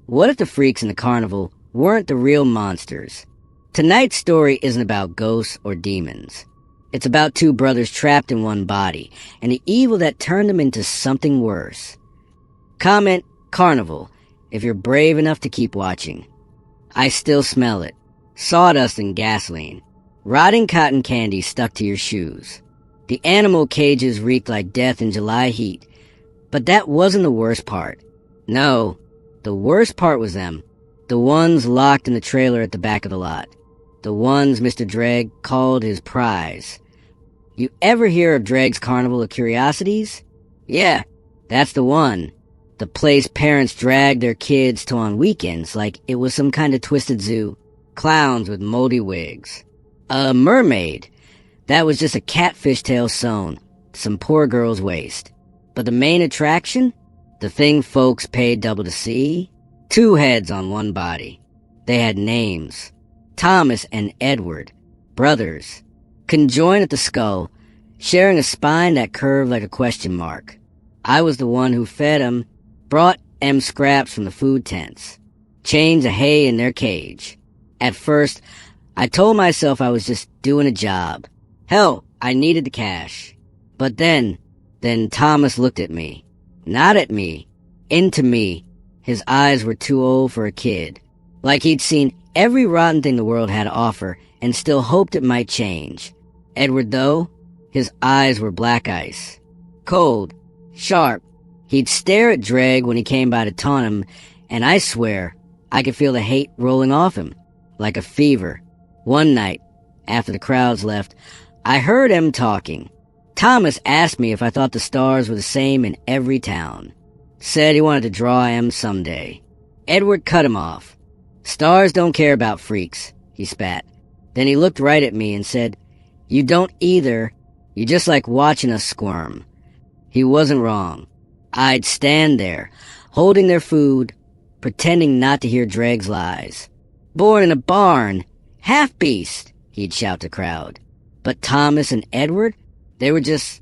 What if the freaks in the carnival weren't the real monsters? Tonight's story isn't about ghosts or demons. It's about two brothers trapped in one body, and the evil that turned them into something worse. Comment Carnival if you're brave enough to keep watching. I still smell it. Sawdust and gasoline. Rotting cotton candy stuck to your shoes. The animal cages reeked like death in July heat. But that wasn't the worst part. No, the worst part was them. The ones locked in the trailer at the back of the lot. The ones Mr. Dreg called his prize. You ever hear of Dreg's Carnival of Curiosities? Yeah, that's the one. The place parents drag their kids to on weekends like it was some kind of twisted zoo. Clowns with moldy wigs. A mermaid. That was just a catfish tail sewn to some poor girl's waist. But the main attraction? The thing folks paid double to see? Two heads on one body. They had names. Thomas and Edward. Brothers. Conjoined at the skull, sharing a spine that curved like a question mark. I was the one who fed them, brought them scraps from the food tents, changed the hay in their cage. At first, I told myself I was just doing a job. Hell, I needed the cash. But then Thomas looked at me. Not at me. Into me. His eyes were too old for a kid. Like he'd seen every rotten thing the world had to offer and still hoped it might change. Edward, though, his eyes were black ice. Cold. Sharp. He'd stare at Dreg when he came by to taunt him, and I swear, I could feel the hate rolling off him, like a fever. One night, after the crowds left, I heard him talking. Thomas asked me if I thought the stars were the same in every town. Said he wanted to draw him someday. Edward cut him off. Stars don't care about freaks, he spat. Then he looked right at me and said, "You don't either. You just like watching us squirm." He wasn't wrong. I'd stand there, holding their food, pretending not to hear Dreg's lies. "Born in a barn, half-beast," he'd shout to the crowd. But Thomas and Edward, they were just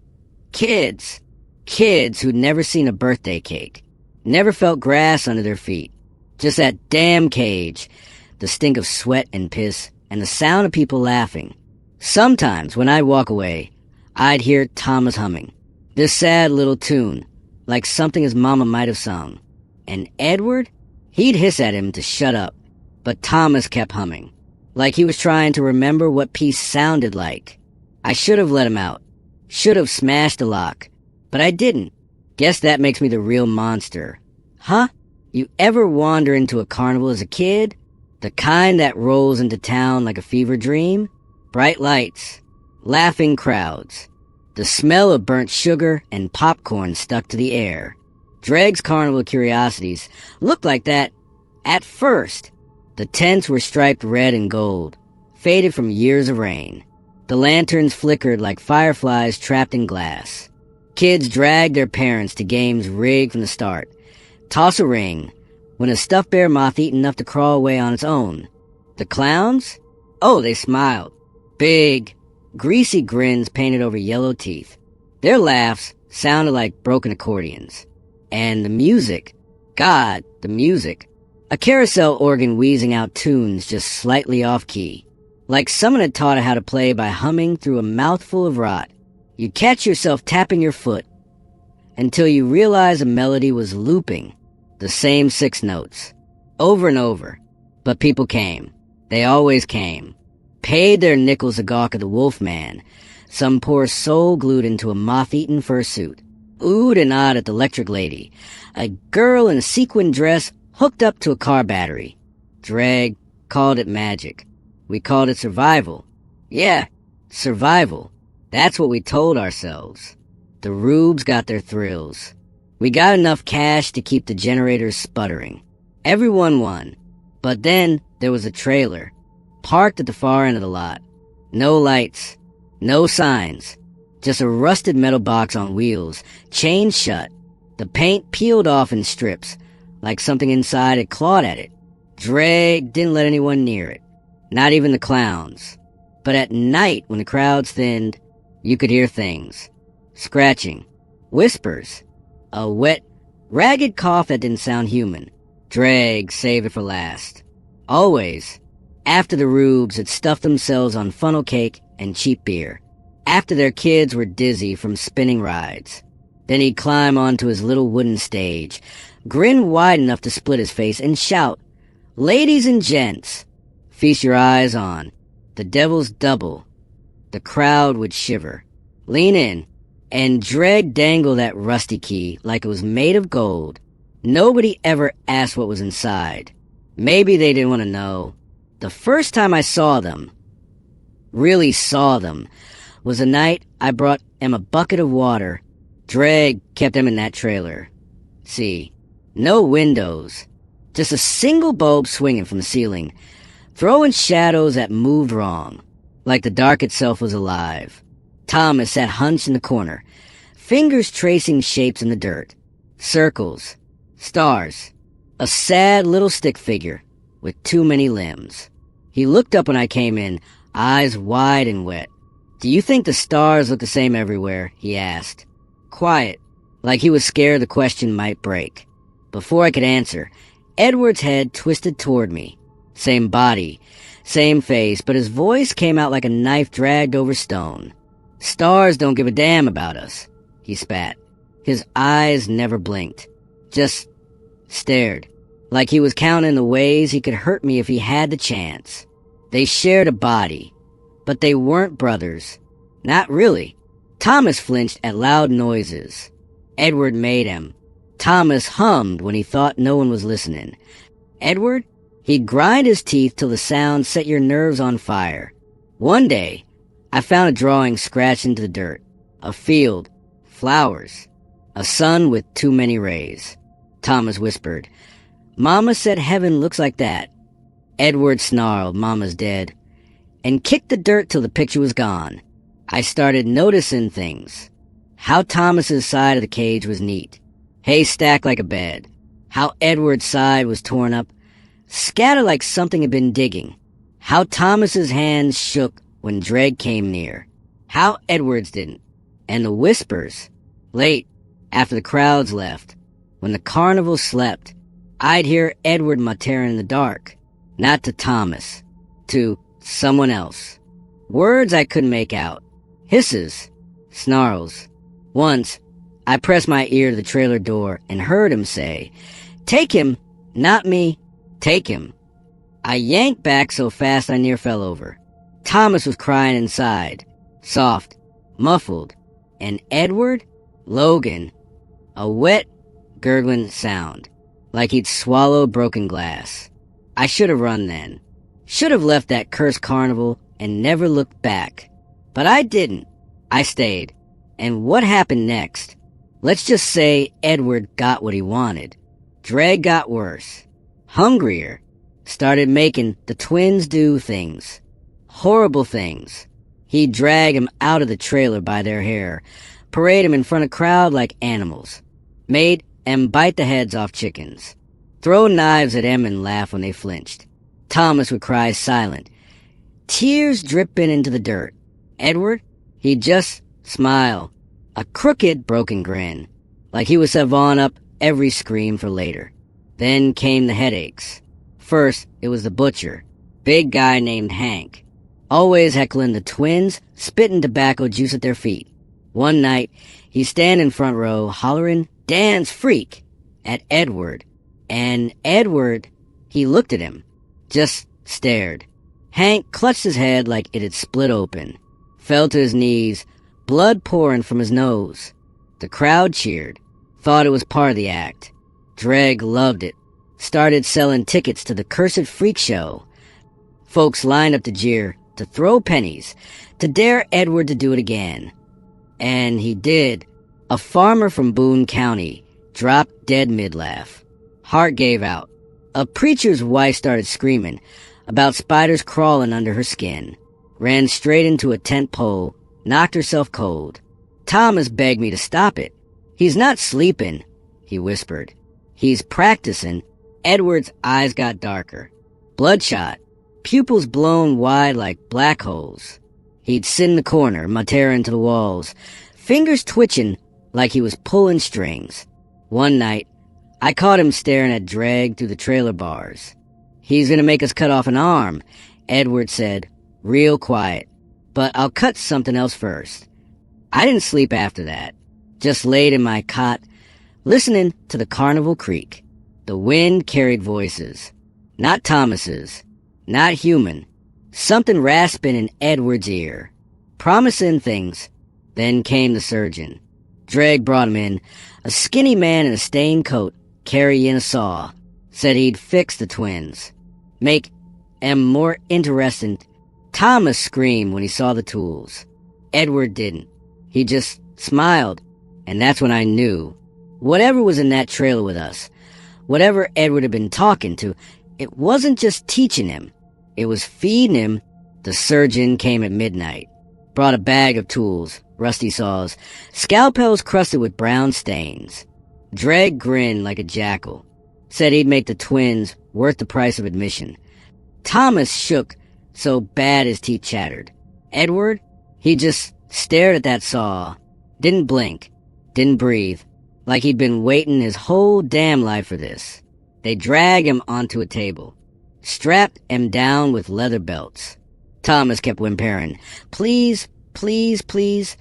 kids. Kids who'd never seen a birthday cake, never felt grass under their feet. Just that damn cage, the stink of sweat and piss, and the sound of people laughing. Sometimes, when I'd walk away, I'd hear Thomas humming. This sad little tune, like something his mama might have sung. And Edward? He'd hiss at him to shut up. But Thomas kept humming, like he was trying to remember what peace sounded like. I should have let him out. Should have smashed the lock. But I didn't. Guess that makes me the real monster. Huh? You ever wander into a carnival as a kid? The kind that rolls into town like a fever dream? Bright lights. Laughing crowds. The smell of burnt sugar and popcorn stuck to the air. Dreg's Carnival of Curiosities looked like that at first. The tents were striped red and gold, faded from years of rain. The lanterns flickered like fireflies trapped in glass. Kids dragged their parents to games rigged from the start. Toss a ring, when a stuffed bear moth eaten enough to crawl away on its own. The clowns? Oh, they smiled. Big, greasy grins painted over yellow teeth. Their laughs sounded like broken accordions. And the music. God, the music. A carousel organ wheezing out tunes just slightly off-key. Like someone had taught it how to play by humming through a mouthful of rot. You'd catch yourself tapping your foot until you realized a melody was looping. The same 6 notes. Over and over. But people came. They always came. Paid their nickels a gawk at the Wolfman, some poor soul glued into a moth-eaten fursuit. Oohed and awed at the electric lady, a girl in a sequin dress hooked up to a car battery. Dreg called it magic. We called it survival. Yeah, survival. That's what we told ourselves. The rubes got their thrills. We got enough cash to keep the generators sputtering. Everyone won. But then there was a trailer, parked at the far end of the lot. No lights, no signs, just a rusted metal box on wheels, chained shut. The paint peeled off in strips, like something inside had clawed at it. Dreg didn't let anyone near it, not even the clowns. But at night, when the crowds thinned, you could hear things. Scratching, whispers, a wet, ragged cough that didn't sound human. Dreg saved it for last. Always. After the rubes had stuffed themselves on funnel cake and cheap beer. After their kids were dizzy from spinning rides. Then he'd climb onto his little wooden stage, grin wide enough to split his face, and shout, "Ladies and gents, feast your eyes on the Devil's Double." The crowd would shiver, lean in, and Dreg dangle that rusty key like it was made of gold. Nobody ever asked what was inside. Maybe they didn't want to know. The first time I really saw them, was the night I brought Em a bucket of water. Dreg kept him in that trailer. See, no windows, just a single bulb swinging from the ceiling, throwing shadows that moved wrong, like the dark itself was alive. Thomas sat hunched in the corner, fingers tracing shapes in the dirt. Circles, stars, a sad little stick figure with too many limbs. He looked up when I came in, eyes wide and wet. "Do you think the stars look the same everywhere?" he asked. Quiet, like he was scared the question might break. Before I could answer, Edward's head twisted toward me. Same body, same face, but his voice came out like a knife dragged over stone. "Stars don't give a damn about us," he spat. His eyes never blinked, just stared, like he was counting the ways he could hurt me if he had the chance. They shared a body, but they weren't brothers. Not really. Thomas flinched at loud noises. Edward made him. Thomas hummed when he thought no one was listening. Edward? He'd grind his teeth till the sound set your nerves on fire. One day, I found a drawing scratched into the dirt. A field, flowers, a sun with too many rays. Thomas whispered, "Mama said heaven looks like that." Edward snarled, "Mama's dead," and kicked the dirt till the picture was gone. I started noticing things. How Thomas's side of the cage was neat. Hay stacked like a bed. How Edward's side was torn up, scattered like something had been digging. How Thomas's hands shook when Dreg came near. How Edward's didn't. And the whispers. Late, after the crowds left, when the carnival slept, I'd hear Edward muttering in the dark. Not to Thomas. To someone else. Words I couldn't make out. Hisses. Snarls. Once, I pressed my ear to the trailer door and heard him say, "Take him, not me, take him." I yanked back so fast I near fell over. Thomas was crying inside, soft, muffled, and Edward, Logan, a wet, gurgling sound, like he'd swallowed broken glass. I should have run then. Should have left that cursed carnival and never looked back. But I didn't. I stayed. And what happened next? Let's just say Edward got what he wanted. Dreg got worse. Hungrier. Started making the twins do things. Horrible things. He'd drag him out of the trailer by their hair, parade him in front of crowd like animals. Made Em bite the heads off chickens. Throw knives at Em and laugh when they flinched. Thomas would cry silent, tears dripping into the dirt. Edward? He'd just smile. A crooked, broken grin, like he was saving up every scream for later. Then came the headaches. First, it was the butcher, big guy named Hank, always heckling the twins, spitting tobacco juice at their feet. One night, he'd stand in front row, hollering, "Dance freak," at Edward. And Edward, he looked at him, just stared. Hank clutched his head like it had split open, fell to his knees, blood pouring from his nose. The crowd cheered, thought it was part of the act. Dreg loved it, started selling tickets to the cursed freak show. Folks lined up to jeer, to throw pennies, to dare Edward to do it again. And he did. A farmer from Boone County dropped dead mid-laugh. Heart gave out. A preacher's wife started screaming about spiders crawling under her skin. Ran straight into a tent pole, knocked herself cold. Thomas begged me to stop it. "He's not sleeping," he whispered. "He's practicing." Edward's eyes got darker. Bloodshot, pupils blown wide like black holes. He'd sit in the corner, muttering to the walls, fingers twitching like he was pulling strings. One night, I caught him staring at Dreg through the trailer bars. "He's gonna make us cut off an arm," Edward said, real quiet. "But I'll cut something else first." I didn't sleep after that. Just laid in my cot, listening to the carnival creak. The wind carried voices. Not Thomas's. Not human. Something rasping in Edward's ear. Promising things. Then came the surgeon. Dreg brought him in. A skinny man in a stained coat, carrying a saw. Said he'd fix the twins. Make em more interesting. Thomas screamed when he saw the tools. Edward didn't. He just smiled. And that's when I knew. Whatever was in that trailer with us, whatever Edward had been talking to, it wasn't just teaching him. It was feeding him. The surgeon came at midnight. Brought a bag of tools, rusty saws, scalpels crusted with brown stains. Dreg grinned like a jackal. Said he'd make the twins worth the price of admission. Thomas shook so bad his teeth chattered. Edward, he just stared at that saw. Didn't blink. Didn't breathe. Like he'd been waiting his whole damn life for this. They dragged him onto a table. Strapped him down with leather belts. Thomas kept whimpering, "Please, please, please,"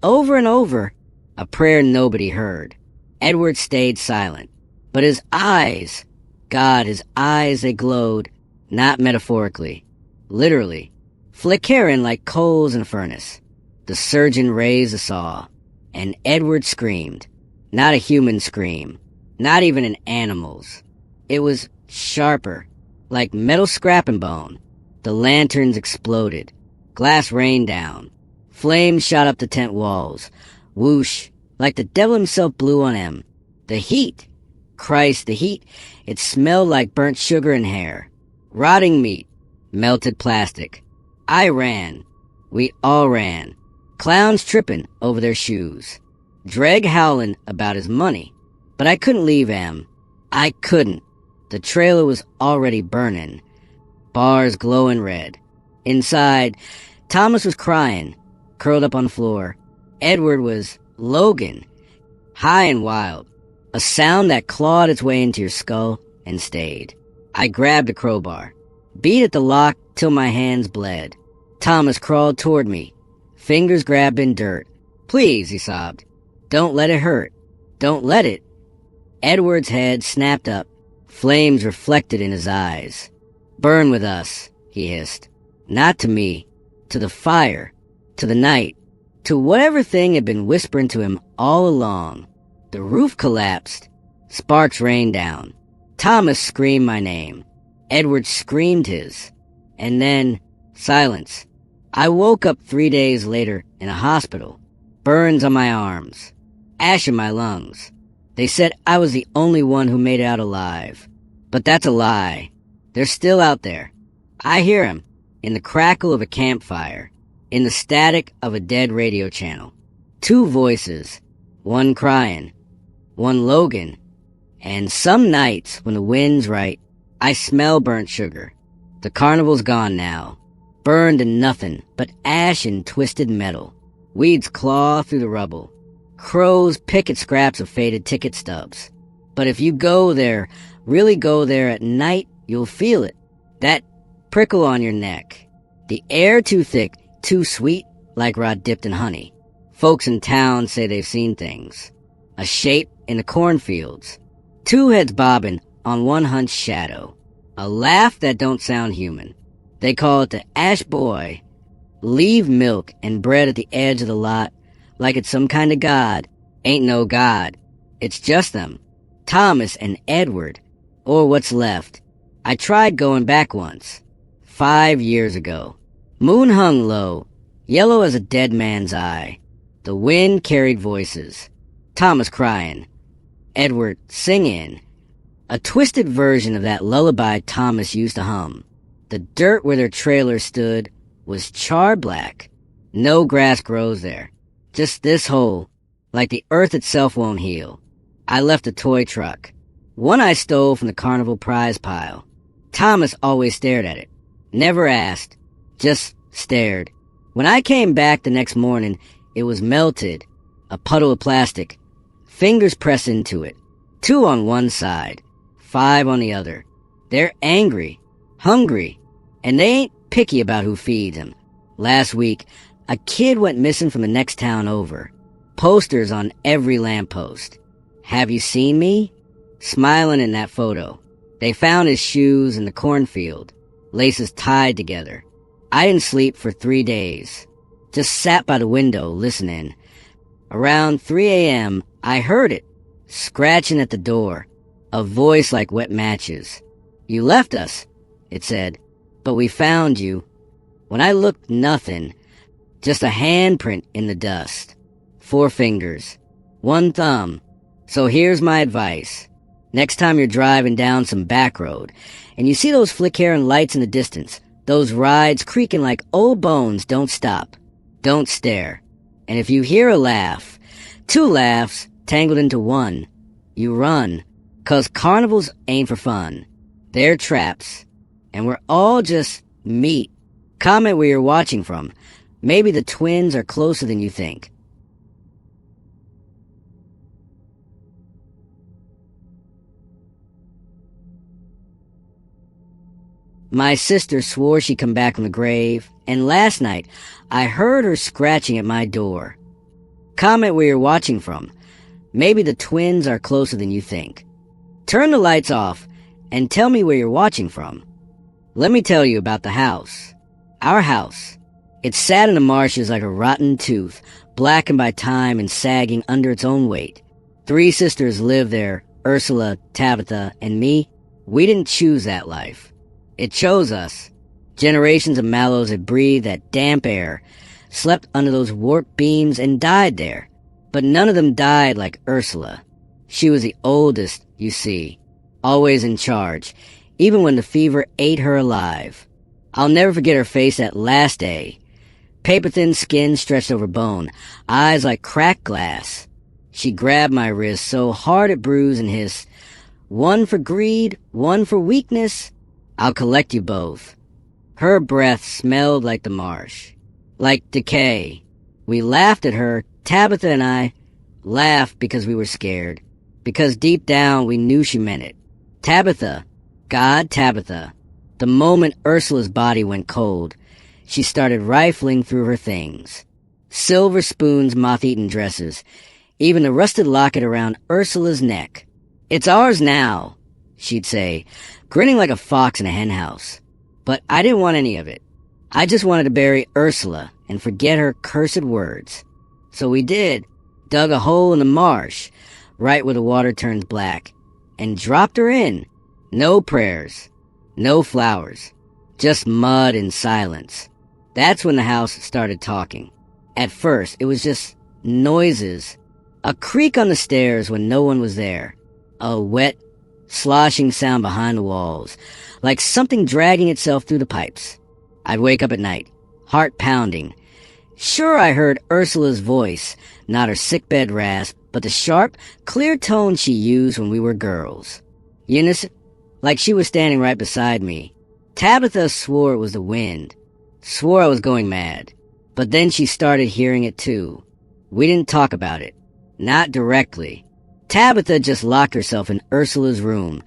over and over, a prayer nobody heard. Edward stayed silent. But his eyes, God, his eyes, they glowed, not metaphorically, literally, flickering like coals in a furnace. The surgeon raised the saw, and Edward screamed. Not a human scream, not even an animal's. It was sharper, like metal scrap and bone. The lanterns exploded. Glass rained down. Flames shot up the tent walls. Whoosh, like the devil himself blew on them. The heat. Christ, the heat. It smelled like burnt sugar and hair. Rotting meat. Melted plastic. I ran. We all ran. Clowns tripping over their shoes. Dreg howling about his money. But I couldn't leave Em. I couldn't. The trailer was already burning. Bars glowing red. Inside, Thomas was crying, curled up on the floor. Edward was Logan, high and wild. A sound that clawed its way into your skull and stayed. I grabbed a crowbar, beat at the lock till my hands bled. Thomas crawled toward me, fingers grabbed in dirt. "Please," he sobbed. "Don't let it hurt. Don't let it." Edward's head snapped up, flames reflected in his eyes. "Burn with us," he hissed. Not to me, to the fire, to the night, to whatever thing had been whispering to him all along. The roof collapsed. Sparks rained down. Thomas screamed my name. Edward screamed his. And then, silence. I woke up 3 days later in a hospital. Burns on my arms. Ash in my lungs. They said I was the only one who made it out alive. But that's a lie. They're still out there. I hear them. In the crackle of a campfire. In the static of a dead radio channel. 2 voices. One crying. One Logan. And some nights, when the wind's right, I smell burnt sugar. The carnival's gone now. Burned to nothing but ash and twisted metal. Weeds claw through the rubble. Crows pick at scraps of faded ticket stubs. But if you go there, really go there at night, you'll feel it. That prickle on your neck. The air too thick, too sweet, like rot dipped in honey. Folks in town say they've seen things. A shape in the cornfields. 2 heads bobbing on one hunched shadow. A laugh that don't sound human. They call it the Ash Boy. Leave milk and bread at the edge of the lot like it's some kind of god. Ain't no god. It's just them. Thomas and Edward. Or what's left. I tried going back once. 5 years ago. Moon hung low, yellow as a dead man's eye. The wind carried voices. Thomas crying. Edward singing. A twisted version of that lullaby Thomas used to hum. The dirt where their trailer stood was char black. No grass grows there. Just this hole, like the earth itself won't heal. I left a toy truck. One I stole from the carnival prize pile. Thomas always stared at it. Never asked. Just stared. When I came back the next morning, it was melted. A puddle of plastic. Fingers pressed into it. 2 on one side, 5 on the other. They're angry, hungry, and they ain't picky about who feeds them. Last week, a kid went missing from the next town over. Posters on every lamppost. Have you seen me? Smiling in that photo. They found his shoes in the cornfield, laces tied together. I didn't sleep for 3 days. Just sat by the window, listening. Around 3 a.m., I heard it, scratching at the door. A voice like wet matches. You left us, it said, but we found you. When I looked, nothing. Just a handprint in the dust. 4 fingers. 1 thumb. So here's my advice. Next time you're driving down some back road, and you see those flickering lights in the distance, those rides creaking like old bones, don't stop. Don't stare. And if you hear a laugh, 2 laughs tangled into one, you run. 'Cause carnivals ain't for fun. They're traps. And we're all just meat. Comment where you're watching from. Maybe the twins are closer than you think. My sister swore she'd come back from the grave, and last night I heard her scratching at my door. Comment where you're watching from. Maybe the twins are closer than you think. Turn the lights off and tell me where you're watching from. Let me tell you about the house. Our house. It sat in the marshes like a rotten tooth, blackened by time and sagging under its own weight. 3 sisters lived there, Ursula, Tabitha, and me. We didn't choose that life. It chose us. Generations of Mallows had breathed that damp air, slept under those warped beams, and died there. But none of them died like Ursula. She was the oldest, you see, always in charge, even when the fever ate her alive. I'll never forget her face that last day. Paper-thin skin stretched over bone, eyes like cracked glass. She grabbed my wrist so hard it bruised and hissed, "One for greed, one for weakness. I'll collect you both." Her breath smelled like the marsh, like decay. We laughed at her, Tabitha and I laughed because we were scared. Because deep down we knew she meant it. Tabitha, God Tabitha. The moment Ursula's body went cold, she started rifling through her things. Silver spoons, moth-eaten dresses, even the rusted locket around Ursula's neck. "It's ours now," she'd say, grinning like a fox in a henhouse. But I didn't want any of it. I just wanted to bury Ursula and forget her cursed words. So we did. Dug a hole in the marsh, right where the water turns black, and dropped her in. No prayers, no flowers, just mud and silence. That's when the house started talking. At first, it was just noises. A creak on the stairs when no one was there. A wet, sloshing sound behind the walls, like something dragging itself through the pipes. I'd wake up at night, heart pounding. Sure, I heard Ursula's voice, not her sickbed rasp, but the sharp, clear tone she used when we were girls. Eunice, like she was standing right beside me. Tabitha swore it was the wind, swore I was going mad. But then she started hearing it too. We didn't talk about it, not directly. Tabitha just locked herself in Ursula's room,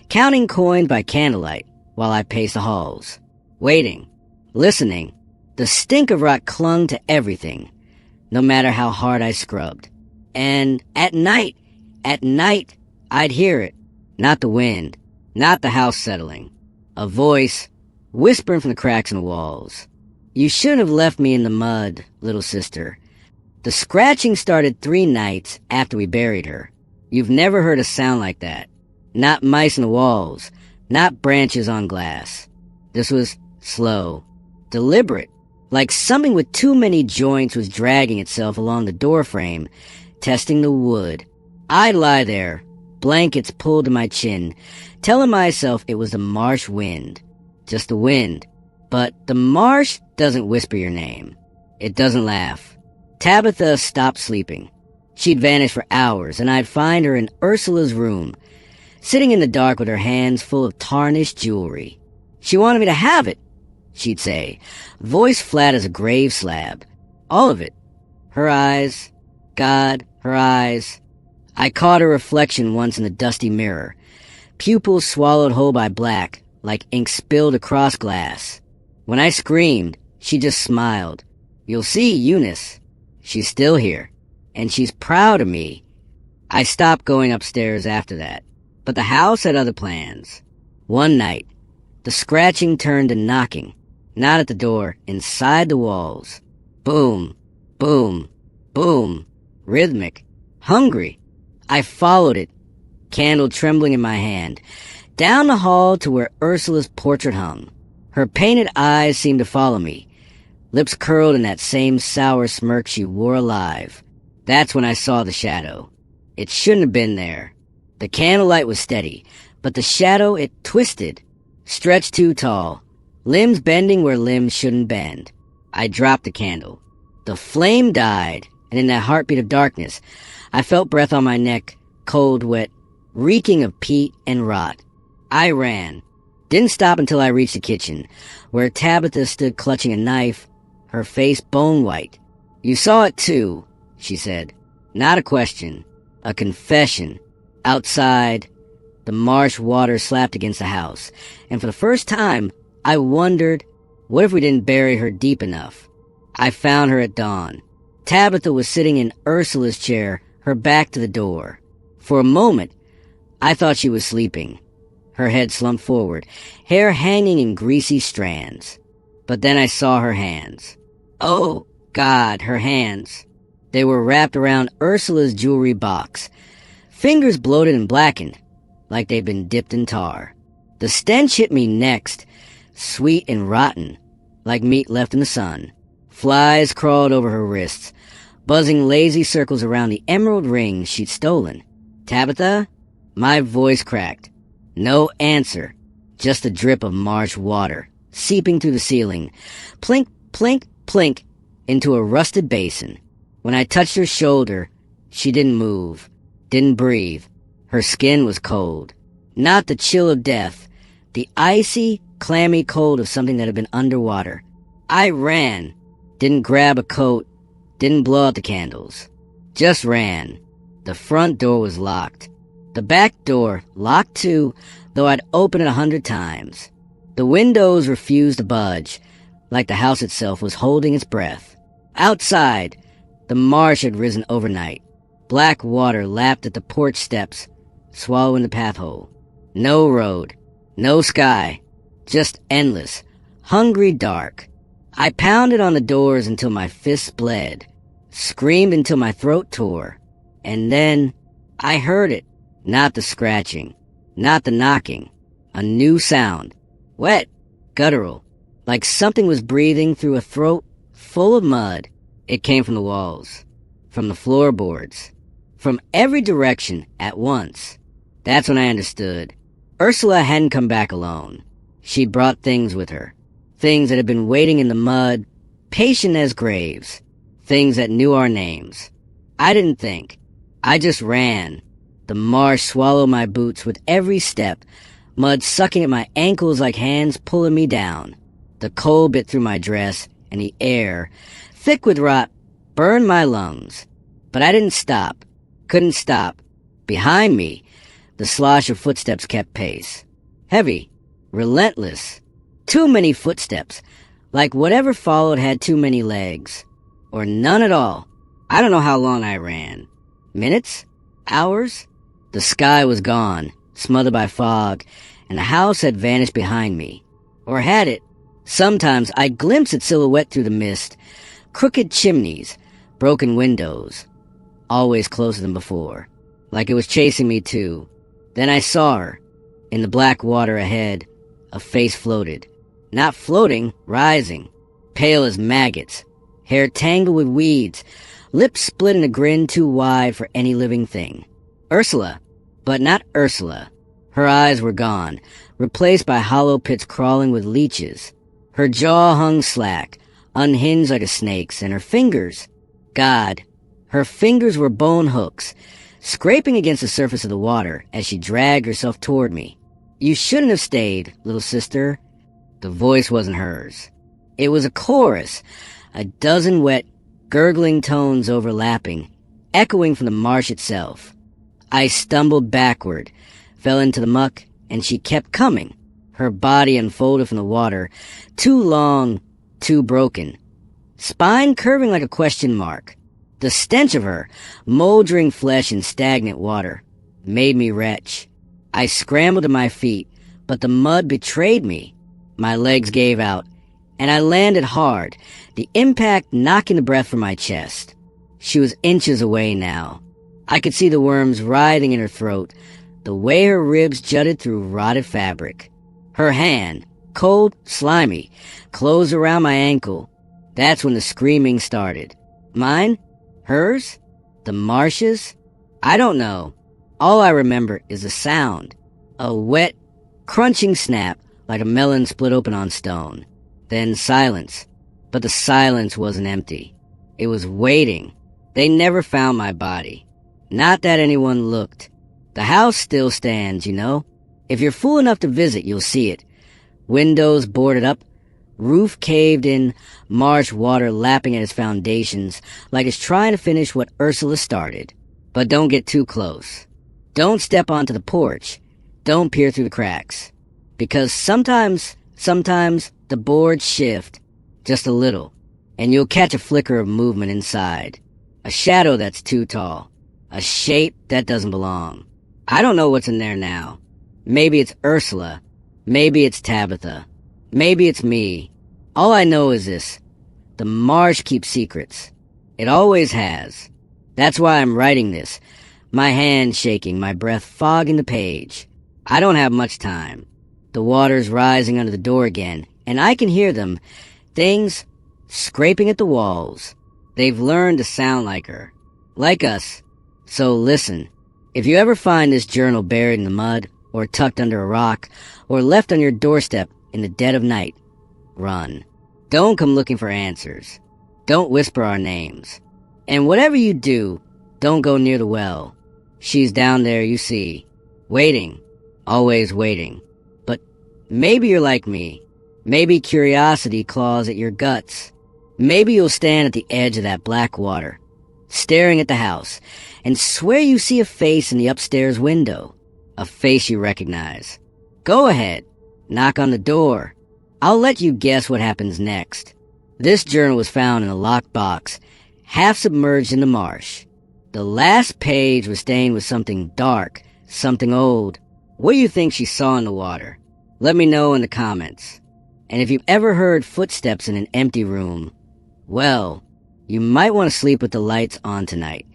counting coins by candlelight while I paced the halls, waiting, listening. The stink of rot clung to everything, no matter how hard I scrubbed. And at night, I'd hear it. Not the wind, not the house settling. A voice whispering from the cracks in the walls. "You shouldn't have left me in the mud, little sister." The scratching started 3 nights after we buried her. You've never heard a sound like that. Not mice in the walls, not branches on glass. This was slow, deliberate, like something with too many joints was dragging itself along the doorframe, testing the wood. I'd lie there, blankets pulled to my chin, telling myself it was the marsh wind. Just the wind. But the marsh doesn't whisper your name. It doesn't laugh. Tabitha stopped sleeping. She'd vanish for hours, and I'd find her in Ursula's room, sitting in the dark with her hands full of tarnished jewelry. She wanted me to have it, she'd say, voice flat as a grave slab. All of it. Her eyes. God, her eyes. I caught her reflection once in the dusty mirror, pupils swallowed whole by black, like ink spilled across glass. When I screamed, she just smiled. You'll see, Eunice. She's still here, and she's proud of me. I stopped going upstairs after that, but the house had other plans. One night, the scratching turned to knocking, not at the door, inside the walls. Boom, boom, boom, rhythmic, hungry. I followed it, candle trembling in my hand, down the hall to where Ursula's portrait hung. Her painted eyes seemed to follow me, lips curled in that same sour smirk she wore alive. That's when I saw the shadow. It shouldn't have been there. The candlelight was steady, but the shadow, it twisted, stretched too tall, limbs bending where limbs shouldn't bend. I dropped the candle. The flame died, and in that heartbeat of darkness, I felt breath on my neck, cold, wet, reeking of peat and rot. I ran. Didn't stop until I reached the kitchen, where Tabitha stood clutching a knife, her face bone white. You saw it too, she said. Not a question. A confession. Outside, the marsh water slapped against the house, and for the first time, I wondered, what if we didn't bury her deep enough? I found her at dawn. Tabitha was sitting in Ursula's chair, her back to the door. For a moment, I thought she was sleeping, her head slumped forward, hair hanging in greasy strands. But then I saw her hands. Oh, God, her hands. They were wrapped around Ursula's jewelry box, fingers bloated and blackened, like they'd been dipped in tar. The stench hit me next, sweet and rotten, like meat left in the sun. Flies crawled over her wrists, buzzing lazy circles around the emerald rings she'd stolen. Tabitha? My voice cracked. No answer, just a drip of marsh water, seeping through the ceiling, plink, plink, plink, into a rusted basin. When I touched her shoulder, she didn't move, didn't breathe. Her skin was cold. Not the chill of death, the icy, clammy cold of something that had been underwater. I ran. Didn't grab a coat, didn't blow out the candles. Just ran. The front door was locked. The back door, locked too, though I'd opened it 100 times. The windows refused to budge, like the house itself was holding its breath. Outside, the marsh had risen overnight. Black water lapped at the porch steps, swallowing the path hole. No road, no sky, just endless, hungry dark. I pounded on the doors until my fists bled, screamed until my throat tore, and then I heard it. Not the scratching, not the knocking. A new sound. Wet, guttural, like something was breathing through a throat full of mud. It came from the walls, from the floorboards, from every direction at once. That's when I understood. Ursula hadn't come back alone. She'd brought things with her. Things that had been waiting in the mud, patient as graves. Things that knew our names. I didn't think. I just ran. The marsh swallowed my boots with every step, mud sucking at my ankles like hands pulling me down. The cold bit through my dress, and the air, thick with rot, burned my lungs. But I didn't stop. Couldn't stop. Behind me, the slosh of footsteps kept pace. Heavy. Relentless. Too many footsteps. Like whatever followed had too many legs. Or none at all. I don't know how long I ran. Minutes? Hours? The sky was gone, smothered by fog, and the house had vanished behind me. Or had it? Sometimes I'd glimpse its silhouette through the mist, crooked chimneys, broken windows, always closer than before, like it was chasing me too. Then I saw her. In the black water ahead, a face floated. Not floating, rising, pale as maggots, hair tangled with weeds, lips split in a grin too wide for any living thing. Ursula, but not Ursula. Her eyes were gone, replaced by hollow pits crawling with leeches. Her jaw hung slack, unhinged like a snake's, and her fingers, God, her fingers were bone hooks, scraping against the surface of the water as she dragged herself toward me. You shouldn't have stayed, little sister. The voice wasn't hers. It was a chorus, a dozen wet, gurgling tones overlapping, echoing from the marsh itself. I stumbled backward, fell into the muck, and she kept coming. Her body unfolded from the water, too long, too broken. Spine curving like a question mark. The stench of her, moldering flesh and stagnant water, made me retch. I scrambled to my feet, but the mud betrayed me. My legs gave out, and I landed hard, the impact knocking the breath from my chest. She was inches away now. I could see the worms writhing in her throat, the way her ribs jutted through rotted fabric. Her hand, cold, slimy, closed around my ankle. That's when the screaming started. Mine? Hers? The marshes? I don't know. All I remember is the sound. A wet, crunching snap like a melon split open on stone. Then silence. But the silence wasn't empty. It was waiting. They never found my body. Not that anyone looked. The house still stands, you know. If you're fool enough to visit, you'll see it. Windows boarded up, roof caved in, marsh water lapping at its foundations like it's trying to finish what Ursula started. But don't get too close. Don't step onto the porch. Don't peer through the cracks. Because sometimes the boards shift, just a little, and you'll catch a flicker of movement inside. A shadow that's too tall. A shape that doesn't belong. I don't know what's in there now. Maybe it's Ursula. Maybe it's Tabitha. Maybe it's me. All I know is this. The marsh keeps secrets. It always has. That's why I'm writing this. My hand shaking, my breath fogging the page. I don't have much time. The water's rising under the door again, and I can hear them. Things scraping at the walls. They've learned to sound like her. Like us. So listen. If you ever find this journal buried in the mud, or tucked under a rock, or left on your doorstep in the dead of night, run. Don't come looking for answers. Don't whisper our names. And whatever you do, don't go near the well. She's down there, you see. Waiting. Always waiting. But maybe you're like me. Maybe curiosity claws at your guts. Maybe you'll stand at the edge of that black water, staring at the house, and swear you see a face in the upstairs window. A face you recognize. Go ahead. Knock on the door. I'll let you guess what happens next. This journal was found in a locked box, half submerged in the marsh. The last page was stained with something dark, something old. What do you think she saw in the water? Let me know in the comments. And if you've ever heard footsteps in an empty room, well, you might want to sleep with the lights on tonight.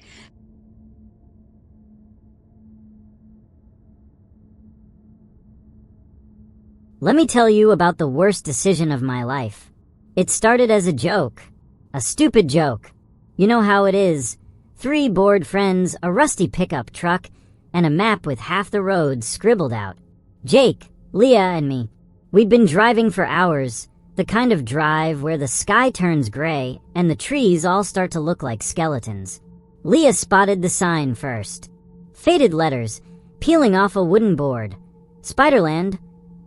Let me tell you about the worst decision of my life. It started as a joke. A stupid joke. You know how it is. 3 bored friends, a rusty pickup truck, and a map with half the roads scribbled out. Jake, Leah, and me. We'd been driving for hours. The kind of drive where the sky turns gray and the trees all start to look like skeletons. Leah spotted the sign first. Faded letters, peeling off a wooden board. SPIDERLAND.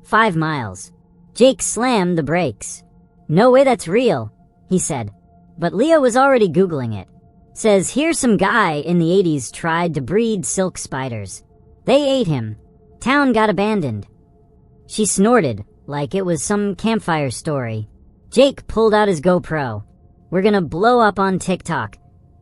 5 miles. Jake slammed the brakes. No way that's real, he said. But Leah was already Googling it. Says here some guy in the 80s tried to breed silk spiders. They ate him. Town got abandoned. She snorted like it was some campfire story. Jake pulled out his GoPro. We're gonna blow up on TikTok.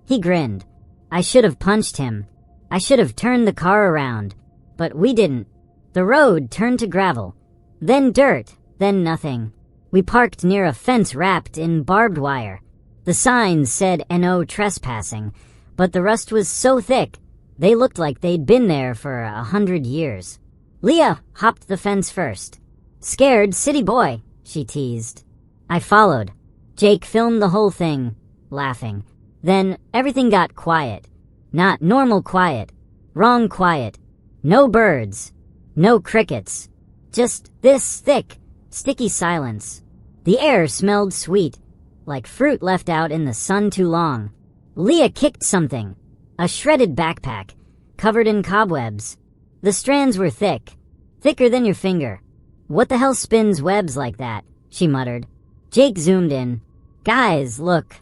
He grinned. I should have punched him. I should have turned the car around. But we didn't. The road turned to gravel. Then dirt, then nothing. We parked near a fence wrapped in barbed wire. The signs said "No trespassing," but the rust was so thick, they looked like they'd been there for 100 years. Leah hopped the fence first. Scared city boy, she teased. I followed. Jake filmed the whole thing, laughing. Then everything got quiet. Not normal quiet. Wrong quiet. No birds. No crickets. Just this thick, sticky silence. The air smelled sweet, like fruit left out in the sun too long. Leah kicked something. A shredded backpack, covered in cobwebs. The strands were thick. Thicker than your finger. What the hell spins webs like that? She muttered. Jake zoomed in. Guys, look.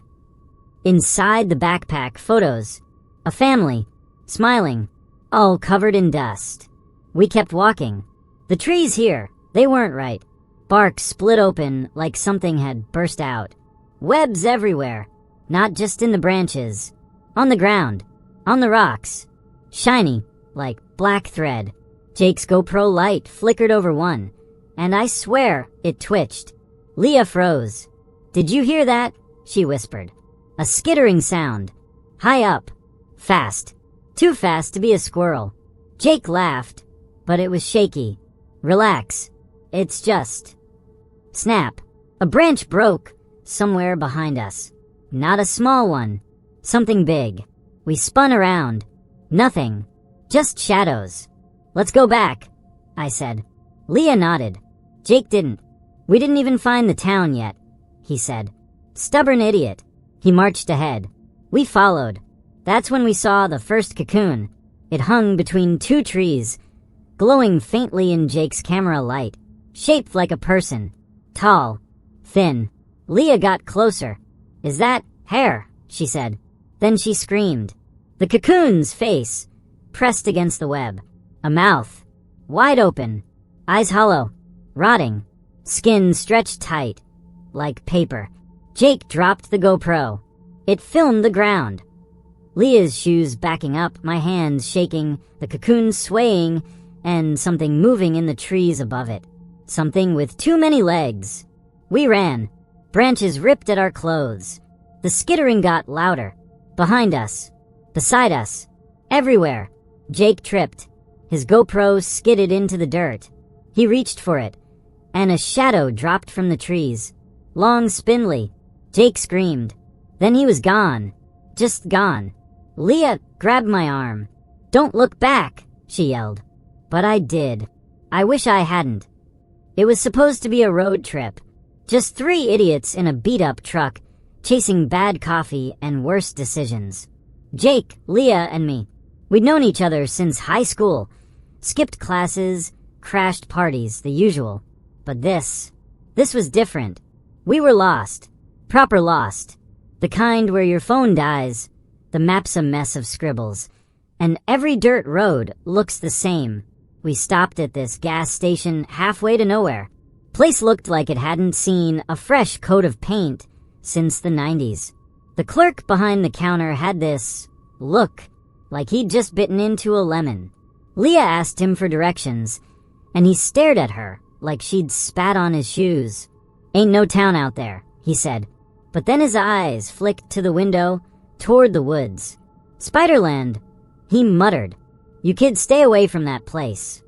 Inside the backpack, photos. A family. Smiling. all covered in dust. We kept walking. The trees here, they weren't right. Bark split open like something had burst out. Webs everywhere, not just in the branches. On the ground, on the rocks. Shiny, like black thread. Jake's GoPro light flickered over one, and I swear it twitched. Leah froze. "Did you hear that?" she whispered. A skittering sound. High up. Fast. Too fast to be a squirrel. Jake laughed, but it was shaky. "Relax. It's just..." Snap. A branch broke somewhere behind us. Not a small one. Something big. We spun around. Nothing. Just shadows. "Let's go back," I said. Leah nodded. Jake didn't. "We didn't even find the town yet," he said. Stubborn idiot. He marched ahead. We followed. That's when we saw the first cocoon. It hung between two trees, glowing faintly in Jake's camera light, shaped like a person. Tall. Thin. Leah got closer. "Is that hair?" she said. Then she screamed. The cocoon's face pressed against the web. A mouth. Wide open. Eyes hollow. Rotting. Skin stretched tight. Like paper. Jake dropped the GoPro. It filmed the ground. Leah's shoes backing up, my hands shaking, the cocoon swaying, and something moving in the trees above it. Something with too many legs. We ran. Branches ripped at our clothes. The skittering got louder. Behind us. Beside us. Everywhere. Jake tripped. His GoPro skidded into the dirt. He reached for it, and a shadow dropped from the trees. Long, spindly. Jake screamed. Then he was gone. Just gone. Leah grabbed my arm. "Don't look back," she yelled. But I did. I wish I hadn't. It was supposed to be a road trip. Just three idiots in a beat-up truck, chasing bad coffee and worse decisions. Jake, Leah, and me. We'd known each other since high school. Skipped classes, crashed parties, the usual. But this was different. We were lost. Proper lost. The kind where your phone dies, the map's a mess of scribbles, and every dirt road looks the same. We stopped at this gas station halfway to nowhere. Place looked like it hadn't seen a fresh coat of paint since the 90s. The clerk behind the counter had this look, like he'd just bitten into a lemon. Leah asked him for directions, and he stared at her like she'd spat on his shoes. "Ain't no town out there," he said. But then his eyes flicked to the window, toward the woods. "Spiderland," he muttered. "You kids stay away from that place."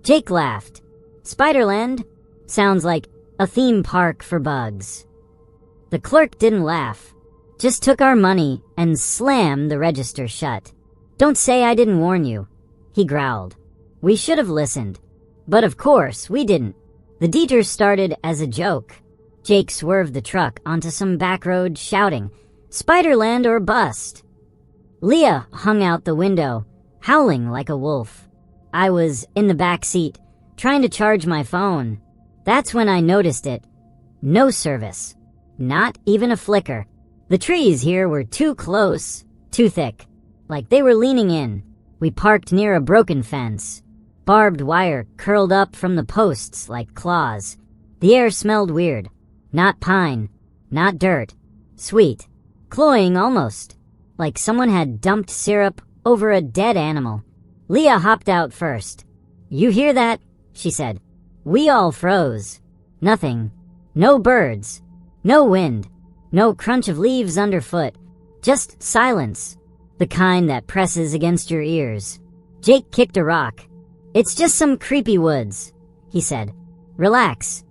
Jake laughed. "Spiderland? Sounds like a theme park for bugs." The clerk didn't laugh, just took our money and slammed the register shut. "Don't say I didn't warn you," he growled. We should have listened. But of course, we didn't. The detour started as a joke. Jake swerved the truck onto some back road, shouting, "Spiderland or bust!" Leah hung out the window, howling like a wolf. I was in the back seat, trying to charge my phone. That's when I noticed it. No service. Not even a flicker. The trees here were too close, too thick. Like they were leaning in. We parked near a broken fence. Barbed wire curled up from the posts like claws. The air smelled weird. Not pine. Not dirt. Sweet. Cloying almost. Like someone had dumped syrup over a dead animal. Leah hopped out first. "You hear that?" she said. We all froze. Nothing. No birds. No wind. No crunch of leaves underfoot. Just silence. The kind that presses against your ears. Jake kicked a rock. "It's just some creepy woods," he said. "Relax."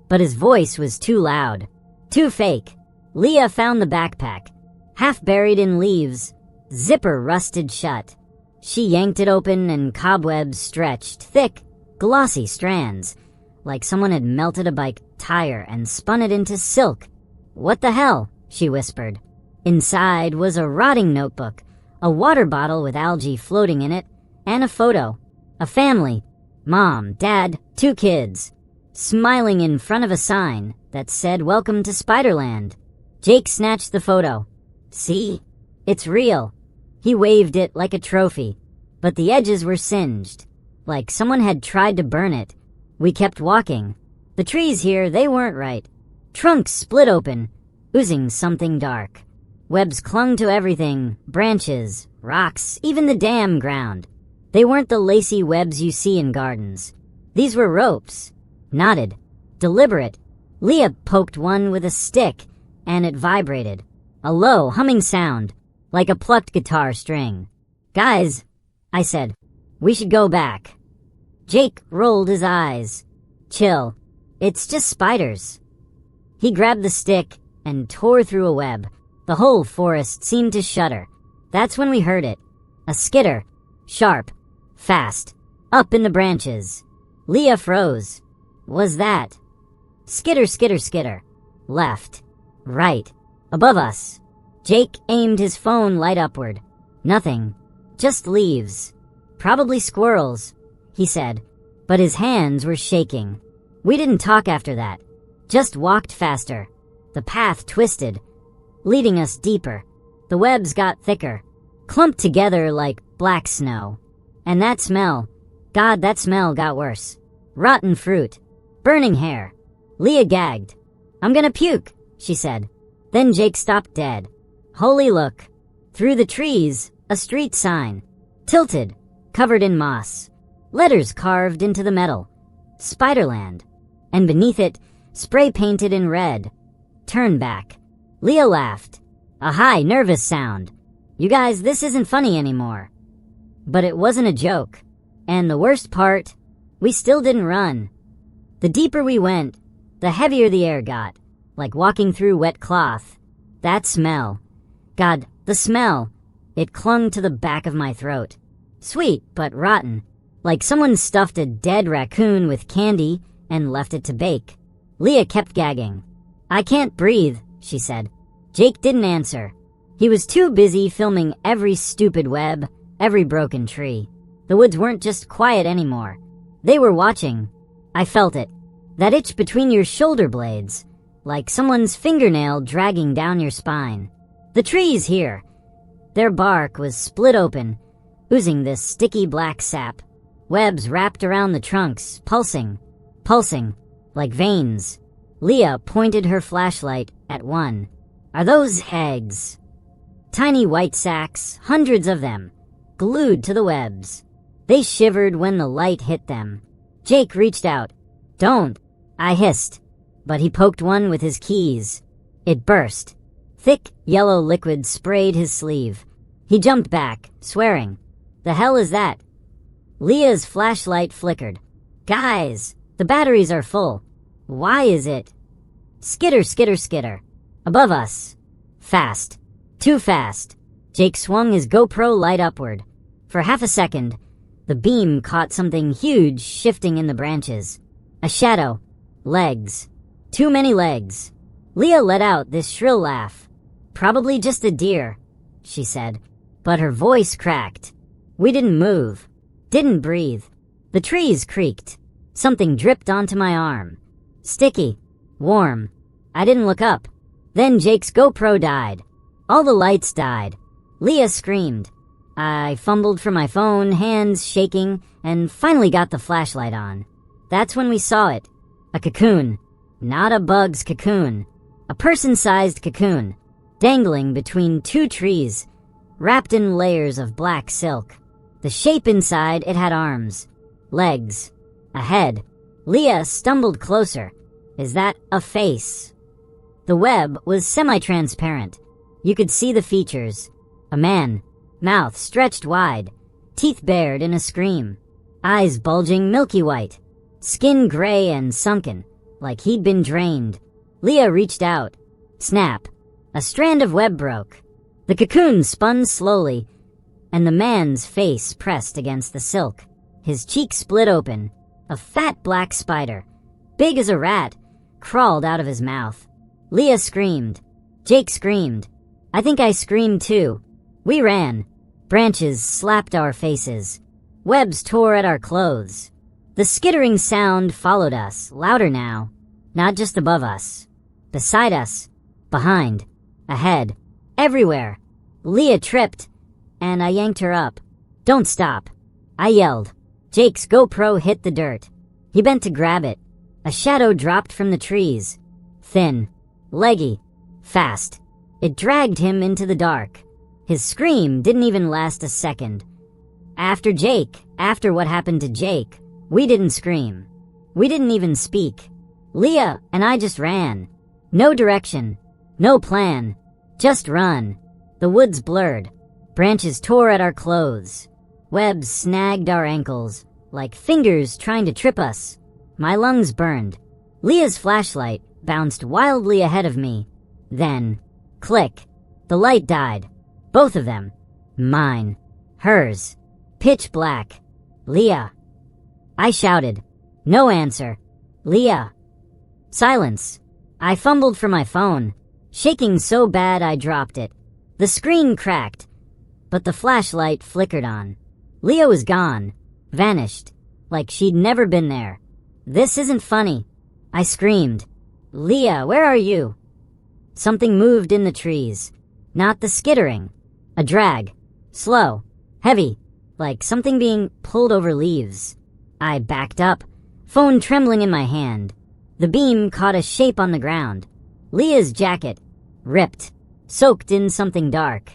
But his voice was too loud. Too fake. Leah found the backpack. Half buried in leaves. Zipper rusted shut. She yanked it open and cobwebs stretched, thick, glossy strands, like someone had melted a bike tire and spun it into silk. "What the hell?" she whispered. Inside was a rotting notebook, a water bottle with algae floating in it, and a photo. A family. Mom, Dad, 2 kids. Smiling in front of a sign that said, "Welcome to Spiderland." Jake snatched the photo. "See? It's real." He waved it like a trophy. but the edges were singed, like someone had tried to burn it. We kept walking. The trees here, they weren't right. Trunks split open, oozing something dark. Webs clung to everything, branches, rocks, even the damn ground. They weren't the lacy webs you see in gardens. These were ropes. Knotted. Deliberate. Leah poked one with a stick, and it vibrated. A low, humming sound, like a plucked guitar string. "Guys," I said, "we should go back." Jake rolled his eyes. "Chill. It's just spiders." He grabbed the stick and tore through a web. The whole forest seemed to shudder. That's when we heard it. A skitter. Sharp. Fast. Up in the branches. Leah froze. Was that? Skitter, skitter, skitter. Left. Right. Above us. Jake aimed his phone light upward. Nothing. Just leaves. Probably squirrels, he said, but his hands were shaking. We didn't talk after that. Just walked faster. The path twisted, leading us deeper. The webs got thicker, clumped together like black snow. And that smell, God, that smell got worse. Rotten fruit. Burning hair. Leah gagged. "I'm gonna puke," she said. Then Jake stopped dead. Holy look. Through the trees, a street sign. Tilted, covered in moss. Letters carved into the metal. SPIDERLAND. And beneath it, spray painted in red. Turn back. Leah laughed. A high, nervous sound. "You guys, this isn't funny anymore." But it wasn't a joke. And the worst part, we still didn't run. The deeper we went, the heavier the air got, like walking through wet cloth. That smell. God, the smell. It clung to the back of my throat. Sweet, but rotten. Like someone stuffed a dead raccoon with candy and left it to bake. Leah kept gagging. "I can't breathe," she said. Jake didn't answer. He was too busy filming every stupid web, every broken tree. The woods weren't just quiet anymore. They were watching. I felt it. That itch between your shoulder blades, like someone's fingernail dragging down your spine. The trees here. Their bark was split open, oozing this sticky black sap. Webs wrapped around the trunks, pulsing, like veins. Leah pointed her flashlight at one. "Are those eggs?" Tiny white sacs, hundreds of them, glued to the webs. They shivered when the light hit them. Jake reached out. "Don't," I hissed, but he poked one with his keys. It burst. Thick, yellow liquid sprayed his sleeve. He jumped back, swearing. "The hell is that?" Leah's flashlight flickered. "Guys, the batteries are full. Why is it?" Skitter, skitter, skitter. Above us. Fast. Too fast. Jake swung his GoPro light upward. For half a second, the beam caught something huge shifting in the branches. A shadow. Legs. Too many legs. Leah let out this shrill laugh. "Probably just a deer," she said, but her voice cracked. We didn't move. Didn't breathe. The trees creaked. Something dripped onto my arm. Sticky. Warm. I didn't look up. Then Jake's GoPro died. All the lights died. Leah screamed. I fumbled for my phone, hands shaking, and finally got the flashlight on. That's when we saw it. A cocoon. Not a bug's cocoon. A person-sized cocoon. Dangling between two trees, wrapped in layers of black silk. The shape inside, it had arms. Legs. A head. Leah stumbled closer. Is that a face? The web was semi-transparent. You could see the features. A man. Mouth stretched wide. Teeth bared in a scream. Eyes bulging milky white. Skin gray and sunken, like he'd been drained. Leah reached out. Snap. A strand of web broke. The cocoon spun slowly, and the man's face pressed against the silk. His cheek split open. A fat black spider, big as a rat, crawled out of his mouth. Leah screamed. Jake screamed. I think I screamed too. We ran. Branches slapped our faces. Webs tore at our clothes. The skittering sound followed us, louder now. Not just above us. Beside us. Behind. Ahead. Everywhere. Leah tripped, and I yanked her up. Don't stop. I yelled. Jake's GoPro hit the dirt. He bent to grab it. A shadow dropped from the trees. Thin. Leggy. Fast. It dragged him into the dark. His scream didn't even last a second. After what happened to Jake, we didn't scream. We didn't even speak. Leah and I just ran. No direction. No plan. Just run. The woods blurred. Branches tore at our clothes. Webs snagged our ankles, like fingers trying to trip us. My lungs burned. Leah's flashlight bounced wildly ahead of me. Then, click. The light died. Both of them. Mine. Hers. Pitch black. Leah. I shouted. No answer. Leah. Silence. I fumbled for my phone, shaking so bad I dropped it. The screen cracked, but the flashlight flickered on. Leah was gone. Vanished. Like she'd never been there. This isn't funny. I screamed. Leah, where are you? Something moved in the trees. Not the skittering. A drag. Slow. Heavy. Like something being pulled over leaves. I backed up, phone trembling in my hand. The beam caught a shape on the ground. Leah's jacket. Ripped. Soaked in something dark.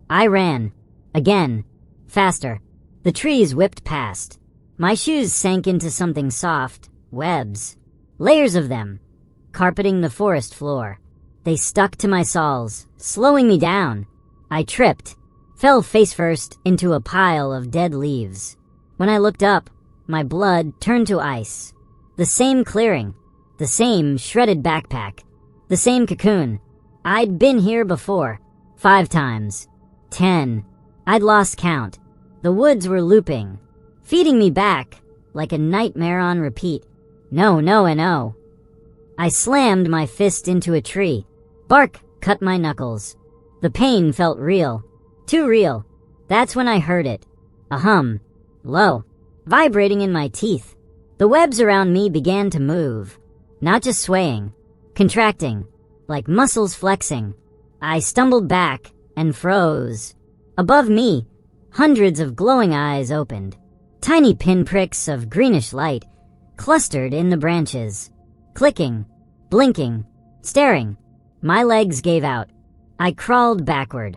I ran. Again. Faster. The trees whipped past. My shoes sank into something soft. Webs. Layers of them. Carpeting the forest floor. They stuck to my soles, slowing me down. I tripped. Fell face first into a pile of dead leaves. When I looked up, my blood turned to ice. The same clearing. The same shredded backpack. The same cocoon. I'd been here before. 5 times. 10. I'd lost count. The woods were looping, feeding me back like a nightmare on repeat. No, no, and no. I slammed my fist into a tree. Bark cut my knuckles. The pain felt real. Too real. That's when I heard it. A hum. Low. Vibrating in my teeth. The webs around me began to move. Not just swaying. Contracting. Like muscles flexing. I stumbled back and froze. Above me, hundreds of glowing eyes opened. Tiny pinpricks of greenish light clustered in the branches. Clicking. Blinking. Staring. My legs gave out. I crawled backward.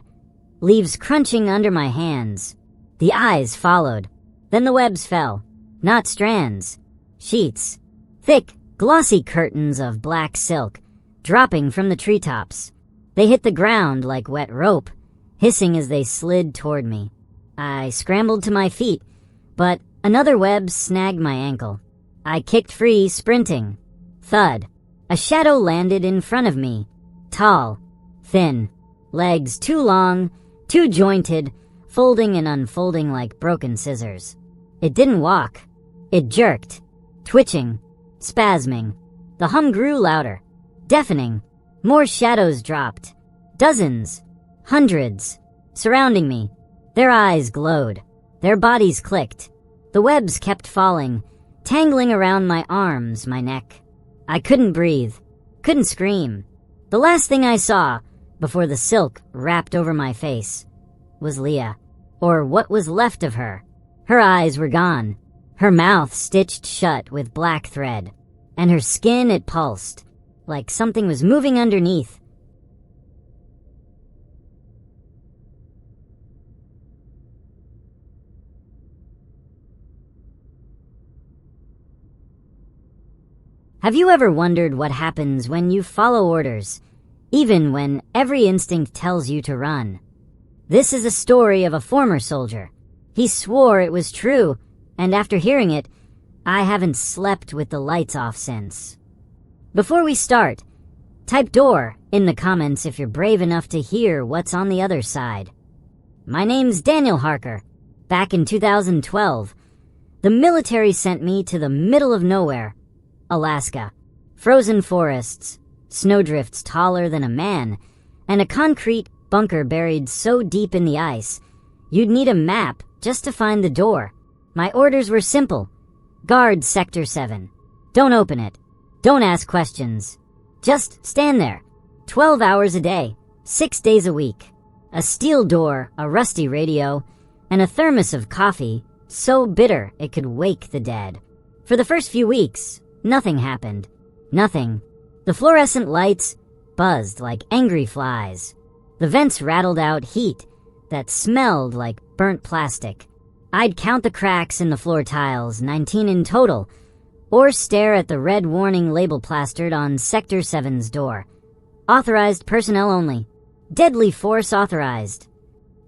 Leaves crunching under my hands. The eyes followed. Then the webs fell. Not strands. Sheets. Thick, glossy curtains of black silk, dropping from the treetops. They hit the ground like wet rope, hissing as they slid toward me. I scrambled to my feet, but another web snagged my ankle. I kicked free, sprinting. Thud. A shadow landed in front of me. Tall. Thin. Legs too long, too jointed, folding and unfolding like broken scissors. It didn't walk. It jerked. Twitching. Spasming. The hum grew louder. Deafening. More shadows dropped. Dozens. Hundreds. Surrounding me. Their eyes glowed. Their bodies clicked. The webs kept falling, tangling around my arms, my neck. I couldn't breathe. Couldn't scream. The last thing I saw, before the silk wrapped over my face, was Leah. Or what was left of her. Her eyes were gone. Her mouth stitched shut with black thread. And her skin, it pulsed, like something was moving underneath. Have you ever wondered what happens when you follow orders, even when every instinct tells you to run? This is a story of a former soldier. He swore it was true, and after hearing it, I haven't slept with the lights off since. Before we start, type door in the comments if you're brave enough to hear what's on the other side. My name's Daniel Harker. Back in 2012, the military sent me to the middle of nowhere, Alaska. Frozen forests, snowdrifts taller than a man, and a concrete bunker buried so deep in the ice, you'd need a map just to find the door. My orders were simple. Guard Sector 7. Don't open it. Don't ask questions. Just stand there. 12 hours a day, 6 days a week. A steel door, a rusty radio, and a thermos of coffee so bitter it could wake the dead. For the first few weeks, nothing happened. Nothing. The fluorescent lights buzzed like angry flies. The vents rattled out heat that smelled like burnt plastic. I'd count the cracks in the floor tiles, 19 in total, or stare at the red warning label plastered on Sector 7's door. Authorized personnel only. Deadly force authorized.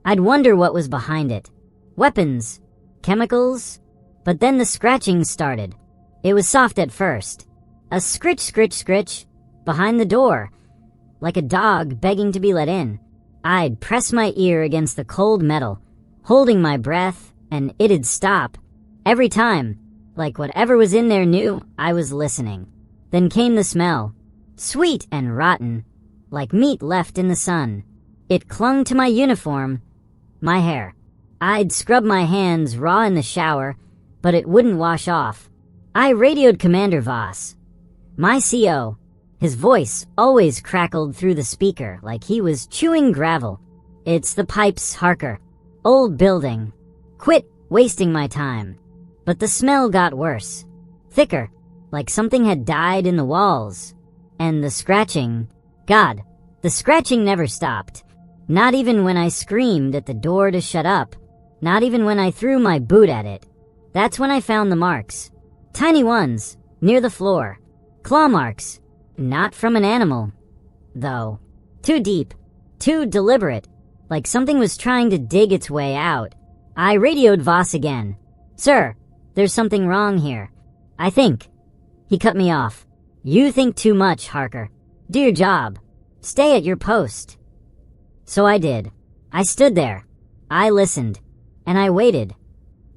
I'd wonder what was behind it. Weapons. Chemicals. But then the scratching started. It was soft at first. A scritch, scritch, scritch behind the door, like a dog begging to be let in. I'd press my ear against the cold metal, holding my breath, and it'd stop. Every time, like whatever was in there knew I was listening. Then came the smell. Sweet and rotten, like meat left in the sun. It clung to my uniform, my hair. I'd scrub my hands raw in the shower, but it wouldn't wash off. I radioed Commander Voss, my CO. His voice always crackled through the speaker like he was chewing gravel. It's the pipes, Harker. Old building. Quit wasting my time. But the smell got worse. Thicker, like something had died in the walls. And the scratching, God, the scratching never stopped. Not even when I screamed at the door to shut up. Not even when I threw my boot at it. That's when I found the marks. Tiny ones, near the floor. Claw marks. Not from an animal, though. Too deep. Too deliberate. Like something was trying to dig its way out. I radioed Voss again. Sir, there's something wrong here. I think. He cut me off. You think too much, Harker. Do your job. Stay at your post. So I did. I stood there. I listened. And I waited.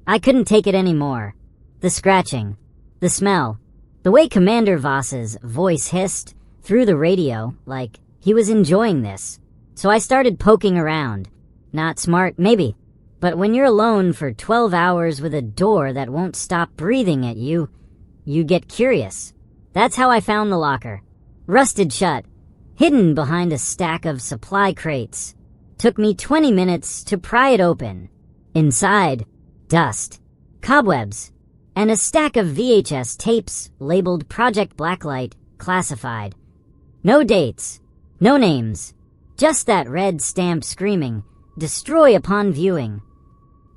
I couldn't take it anymore. The scratching. The smell. The way Commander Voss's voice hissed through the radio, like he was enjoying this. So I started poking around. Not smart, maybe. But when you're alone for 12 hours with a door that won't stop breathing at you, you get curious. That's how I found the locker. Rusted shut, hidden behind a stack of supply crates. Took me 20 minutes to pry it open. Inside, dust, cobwebs, and a stack of VHS tapes labeled Project Blacklight, classified. No dates, no names, just that red stamp screaming, destroy upon viewing.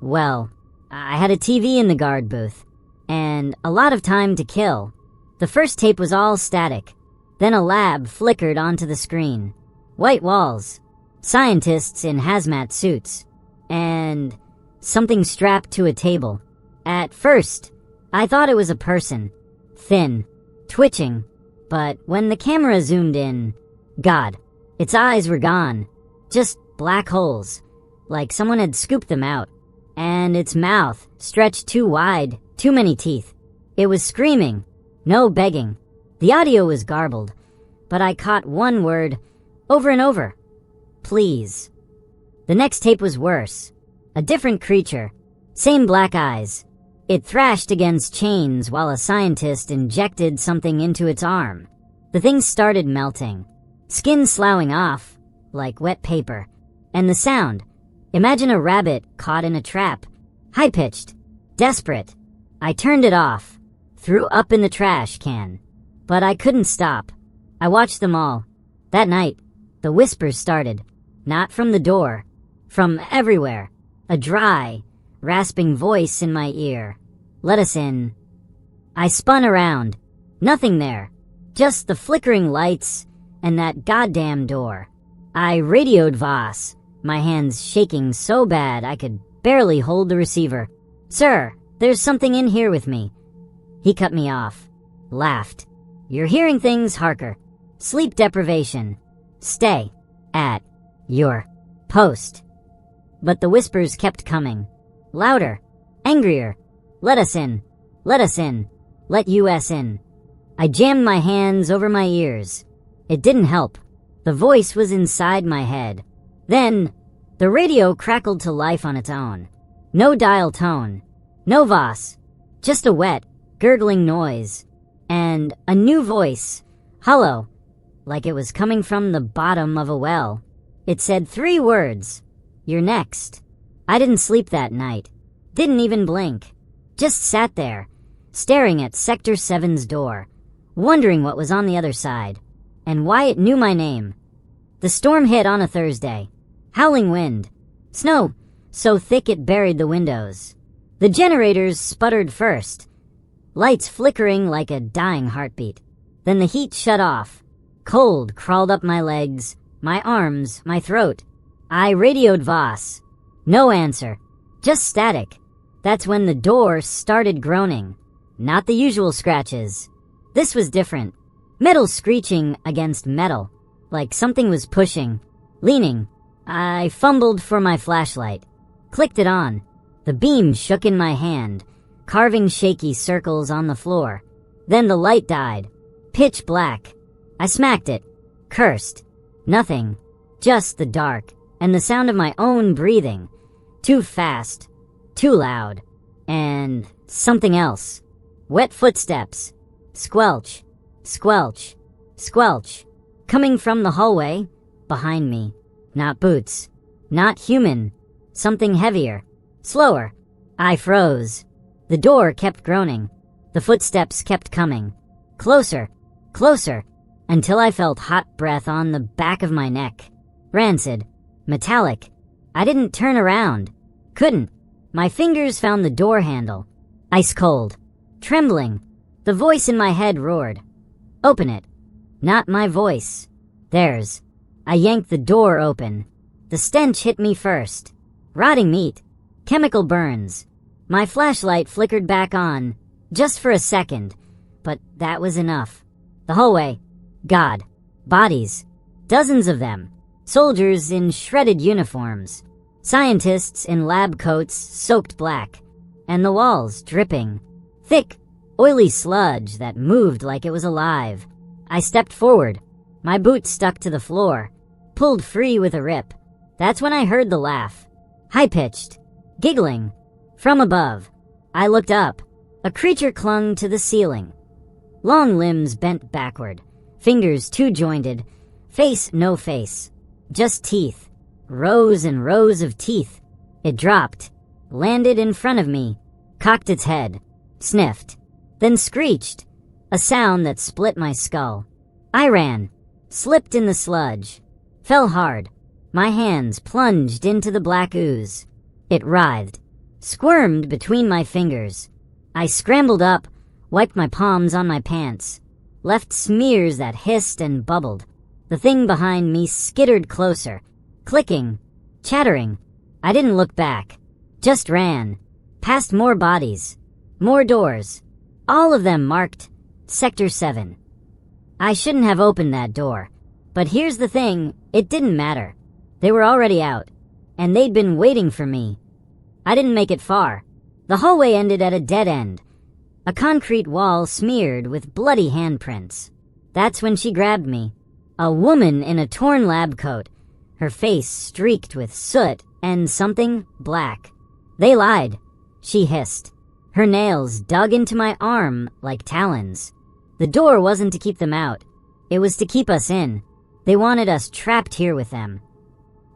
Well, I had a TV in the guard booth, and a lot of time to kill. The first tape was all static. Then a lab flickered onto the screen. White walls, scientists in hazmat suits, and something strapped to a table. At first, I thought it was a person. Thin, twitching, but when the camera zoomed in, God, its eyes were gone. Just black holes, like someone had scooped them out. And its mouth stretched too wide, too many teeth. It was screaming, no begging. The audio was garbled, but I caught one word over and over. Please. The next tape was worse. A different creature. Same black eyes. It thrashed against chains while a scientist injected something into its arm. The thing started melting. Skin sloughing off, like wet paper. And the sound. Imagine a rabbit caught in a trap. High-pitched. Desperate. I turned it off. Threw up in the trash can. But I couldn't stop. I watched them all. That night, the whispers started. Not from the door. From everywhere. A dry, rasping voice in my ear. Let us in. I spun around. Nothing there. Just the flickering lights and that goddamn door. I radioed Voss, my hands shaking so bad I could barely hold the receiver. Sir, there's something in here with me. He cut me off. Laughed. You're hearing things, Harker. Sleep deprivation. Stay at your post. But the whispers kept coming. Louder. Angrier. Let us in. Let us in. Let US in. I jammed my hands over my ears. It didn't help. The voice was inside my head. Then, the radio crackled to life on its own. No dial tone. No Voss. Just a wet, gurgling noise. And a new voice. Hollow. Like it was coming from the bottom of a well. It said 3 words. You're next. I didn't sleep that night. Didn't even blink. Just sat there, staring at Sector 7's door, wondering what was on the other side, and why it knew my name. The storm hit on a Thursday. Howling wind. Snow so thick it buried the windows. The generators sputtered first, lights flickering like a dying heartbeat. Then the heat shut off. Cold crawled up my legs, my arms, my throat. I radioed Voss. No answer. Just static. That's when the door started groaning. Not the usual scratches. This was different. Metal screeching against metal, like something was pushing, leaning. I fumbled for my flashlight. Clicked it on. The beam shook in my hand, carving shaky circles on the floor. Then the light died. Pitch black. I smacked it. Cursed. Nothing. Just the dark, and the sound of my own breathing. Too fast. Too loud. And something else. Wet footsteps. Squelch. Squelch. Squelch. Coming from the hallway, behind me. Not boots. Not human. Something heavier. Slower. I froze. The door kept groaning. The footsteps kept coming. Closer. Closer. Until I felt hot breath on the back of my neck. Rancid. Metallic. I didn't turn around. Couldn't. My fingers found the door handle. Ice cold. Trembling. The voice in my head roared. Open it. Not my voice. Theirs. I yanked the door open. The stench hit me first. Rotting meat. Chemical burns. My flashlight flickered back on, just for a second, but that was enough. The hallway. God. Bodies. Dozens of them. Soldiers in shredded uniforms. Scientists in lab coats soaked black. And the walls dripping. Thick, oily sludge that moved like it was alive. I stepped forward. My boot stuck to the floor. Pulled free with a rip. That's when I heard the laugh. High-pitched. Giggling. From above. I looked up. A creature clung to the ceiling. Long limbs bent backward. Fingers two-jointed. Face no face. Just teeth. Rows and rows of teeth. It dropped. Landed in front of me. Cocked its head. Sniffed. Then screeched. A sound that split my skull. I ran. Slipped in the sludge. Fell hard. My hands plunged into the black ooze. It writhed. Squirmed between my fingers. I scrambled up, wiped my palms on my pants. Left smears that hissed and bubbled. The thing behind me skittered closer. Clicking. Chattering. I didn't look back. Just ran. Past more bodies. More doors. All of them marked Sector 7. I shouldn't have opened that door. But here's the thing, it didn't matter. They were already out. And they'd been waiting for me. I didn't make it far. The hallway ended at a dead end. A concrete wall smeared with bloody handprints. That's when she grabbed me. A woman in a torn lab coat. Her face streaked with soot and something black. They lied. She hissed. Her nails dug into my arm like talons. The door wasn't to keep them out. It was to keep us in. They wanted us trapped here with them.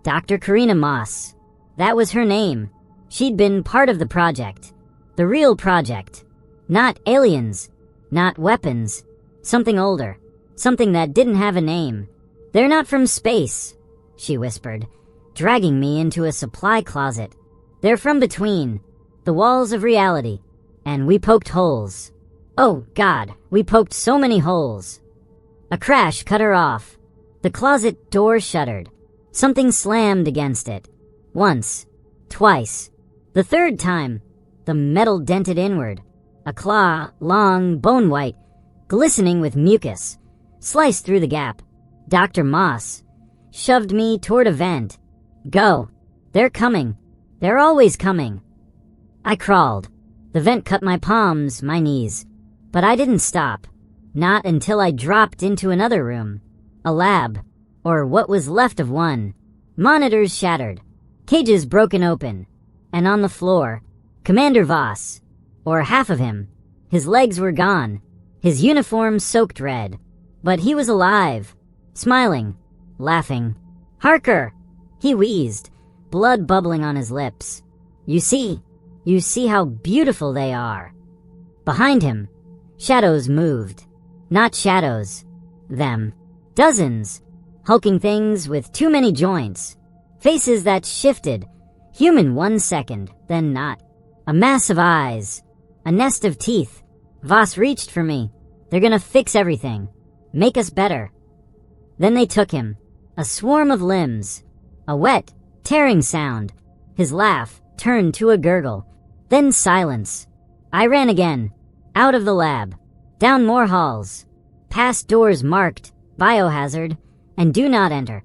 Dr. Karina Moss. That was her name. She'd been part of the project. The real project. Not aliens. Not weapons. Something older. Something that didn't have a name. They're not from space, she whispered, dragging me into a supply closet. They're from between. The walls of reality. And we poked holes. Oh, God, we poked so many holes. A crash cut her off. The closet door shuttered. Something slammed against it. Once. Twice. The third time, the metal dented inward. A claw, long, bone-white, glistening with mucus, sliced through the gap. Dr. Moss shoved me toward a vent. Go. They're coming. They're always coming. I crawled. The vent cut my palms, my knees. But I didn't stop. Not until I dropped into another room. A lab. Or what was left of one. Monitors shattered. Cages broken open. And on the floor, Commander Voss. Or half of him. His legs were gone. His uniform soaked red. But he was alive. Smiling. Laughing. Harker! He wheezed, blood bubbling on his lips. You see how beautiful they are. Behind him, shadows moved. Not shadows. Them. Dozens. Hulking things with too many joints. Faces that shifted. Human 1 second, then not. A mass of eyes. A nest of teeth. Voss reached for me. They're gonna fix everything. Make us better. Then they took him. A swarm of limbs. A wet, tearing sound. His laugh turned to a gurgle. Then silence. I ran again. Out of the lab. Down more halls. Past doors marked Biohazard and Do Not Enter.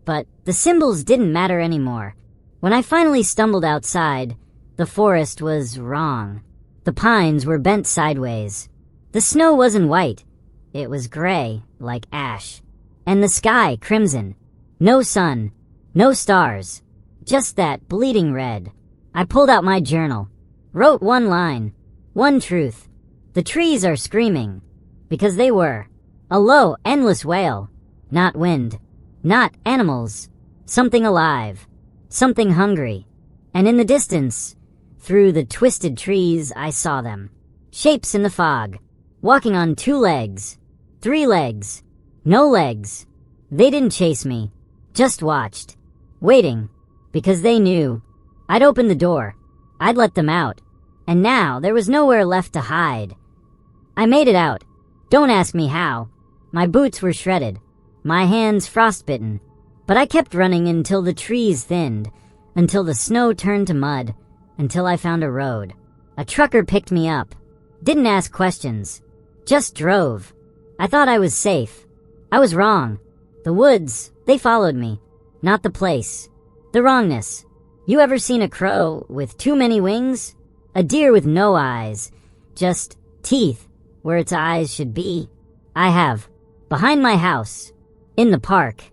But the symbols didn't matter anymore. When I finally stumbled outside, the forest was wrong. The pines were bent sideways. The snow wasn't white. It was gray, like ash. And the sky crimson. No sun. No stars. Just that bleeding red. I pulled out my journal. Wrote one line. One truth. The trees are screaming. Because they were. A low, endless wail. Not wind. Not animals. Something alive. Something hungry. And in the distance, through the twisted trees, I saw them. Shapes in the fog. Walking on 2 legs. 3 legs. No legs. They didn't chase me. Just watched. Waiting. Because they knew. I'd opened the door. I'd let them out. And now there was nowhere left to hide. I made it out. Don't ask me how. My boots were shredded. My hands frostbitten. But I kept running until the trees thinned. Until the snow turned to mud. Until I found a road. A trucker picked me up. Didn't ask questions. Just drove. I thought I was safe. I was wrong. The woods, they followed me. Not the place. The wrongness. You ever seen a crow with too many wings? A deer with no eyes. Just teeth where its eyes should be. I have. Behind my house. In the park.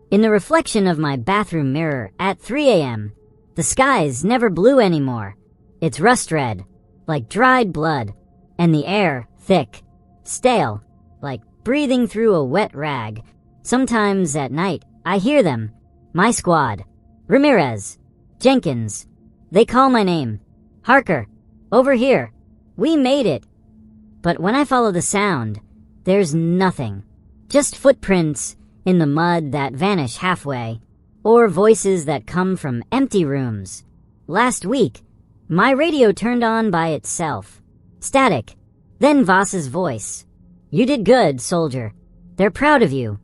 In the reflection of my bathroom mirror at 3 a.m. The skies never blue anymore. It's rust red. Like dried blood. And the air thick. Stale. Like breathing through a wet rag. Sometimes at night, I hear them. My squad. Ramirez. Jenkins. They call my name. Harker. Over here. We made it. But when I follow the sound, there's nothing. Just footprints in the mud that vanish halfway. Or voices that come from empty rooms. Last week, my radio turned on by itself. Static. Then Voss's voice. You did good, soldier. They're proud of you.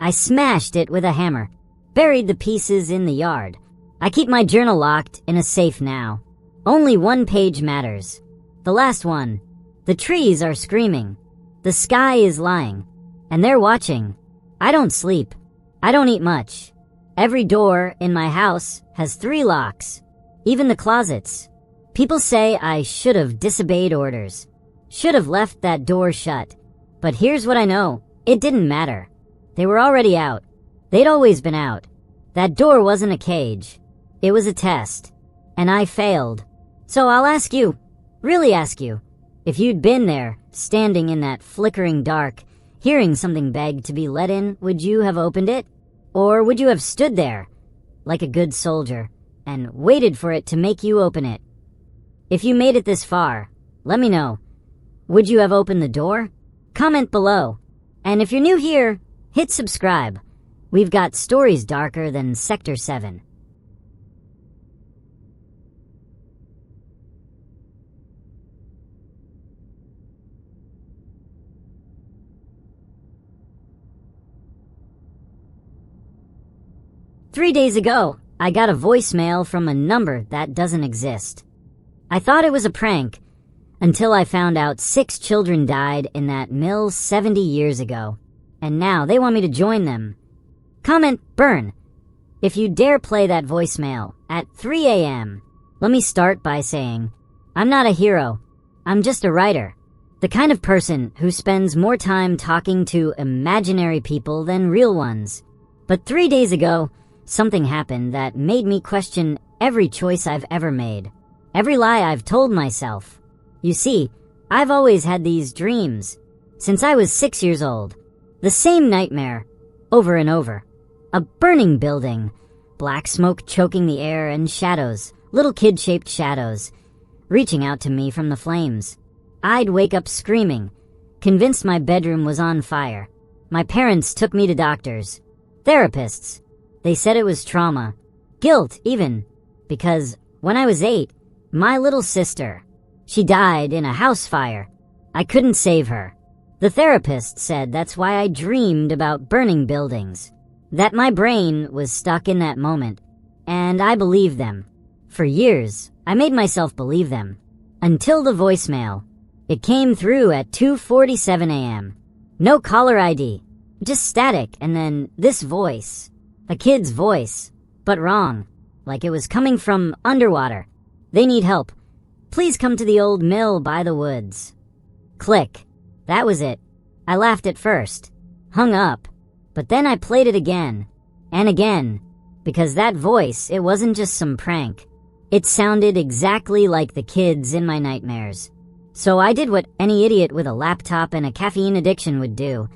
I smashed it with a hammer. Buried the pieces in the yard. I keep my journal locked in a safe now. Only 1 page matters. The last one. The trees are screaming. The sky is lying. And they're watching. I don't sleep. I don't eat much. Every door in my house has 3 locks. Even the closets. People say I should have disobeyed orders. Should have left that door shut. But here's what I know. It didn't matter. They were already out. They'd always been out. That door wasn't a cage. It was a test. And I failed. So I'll ask you, really ask you, if you'd been there, standing in that flickering dark, hearing something beg to be let in, would you have opened it? Or would you have stood there, like a good soldier, and waited for it to make you open it? If you made it this far, let me know. Would you have opened the door? Comment below. And if you're new here, hit subscribe. We've got stories darker than Sector 7. Three days ago, I got a voicemail from a number that doesn't exist. I thought it was a prank, until I found out 6 children died in that mill 70 years ago. And now they want me to join them. Comment burn if you dare play that voicemail at 3 a.m. Let me start by saying, I'm not a hero. I'm just a writer. The kind of person who spends more time talking to imaginary people than real ones. But 3 days ago, something happened that made me question every choice I've ever made. Every lie I've told myself. You see, I've always had these dreams. Since I was 6 years old. The same nightmare. Over and over. A burning building. Black smoke choking the air and shadows. little kid-shaped shadows, reaching out to me from the flames. I'd wake up screaming, convinced my bedroom was on fire. My parents took me to doctors, therapists. They said it was trauma, guilt even, because when I was 8, my little sister, she died in a house fire. I couldn't save her. The therapist said that's why I dreamed about burning buildings, that my brain was stuck in that moment, and I believed them. For years, I made myself believe them, until the voicemail. It came through at 2:47 a.m. No caller ID, just static, and then this voice. A kid's voice, but wrong, like it was coming from underwater. They need help. Please come to the old mill by the woods. Click. That was it. I laughed at first, hung up, but then I played it again, and again, because that voice, it wasn't just some prank. It sounded exactly like the kids in my nightmares. So I did what any idiot with a laptop and a caffeine addiction would do.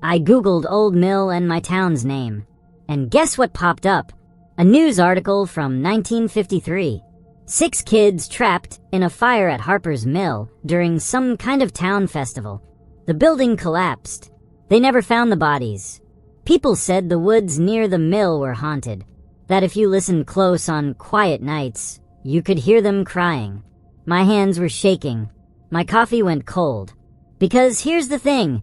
I Googled Old Mill and my town's name. And guess what popped up? A news article from 1953. 6 kids trapped in a fire at Harper's Mill during some kind of town festival. The building collapsed. They never found the bodies. People said the woods near the mill were haunted, that if you listened close on quiet nights, you could hear them crying. My hands were shaking. My coffee went cold. Because here's the thing,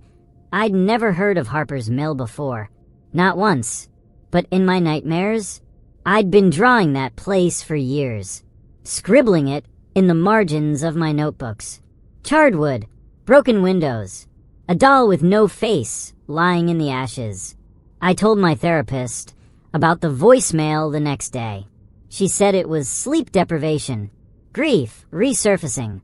I'd never heard of Harper's Mill before. Not once. But in my nightmares, I'd been drawing that place for years, scribbling it in the margins of my notebooks. Charred wood, broken windows, a doll with no face lying in the ashes. I told my therapist about the voicemail the next day. She said it was sleep deprivation, grief resurfacing.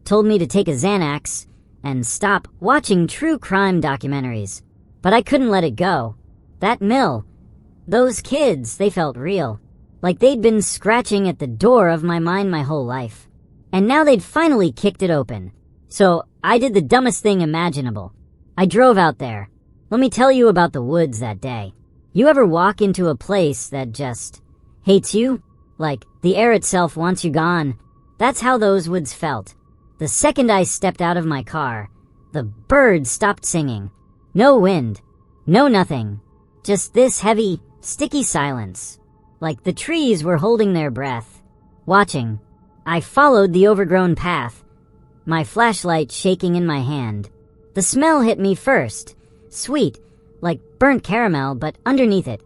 Told me to take a Xanax and stop watching true crime documentaries. But I couldn't let it go. That mill, those kids, they felt real. Like they'd been scratching at the door of my mind my whole life. And now they'd finally kicked it open. So I did the dumbest thing imaginable. I drove out there. Let me tell you about the woods that day. You ever walk into a place that just hates you? Like the air itself wants you gone. That's how those woods felt. The second I stepped out of my car, the birds stopped singing. No wind. No nothing. Just this heavy, sticky silence. Like the trees were holding their breath. Watching. I followed the overgrown path, my flashlight shaking in my hand. The smell hit me first. Sweet, like burnt caramel, but underneath it,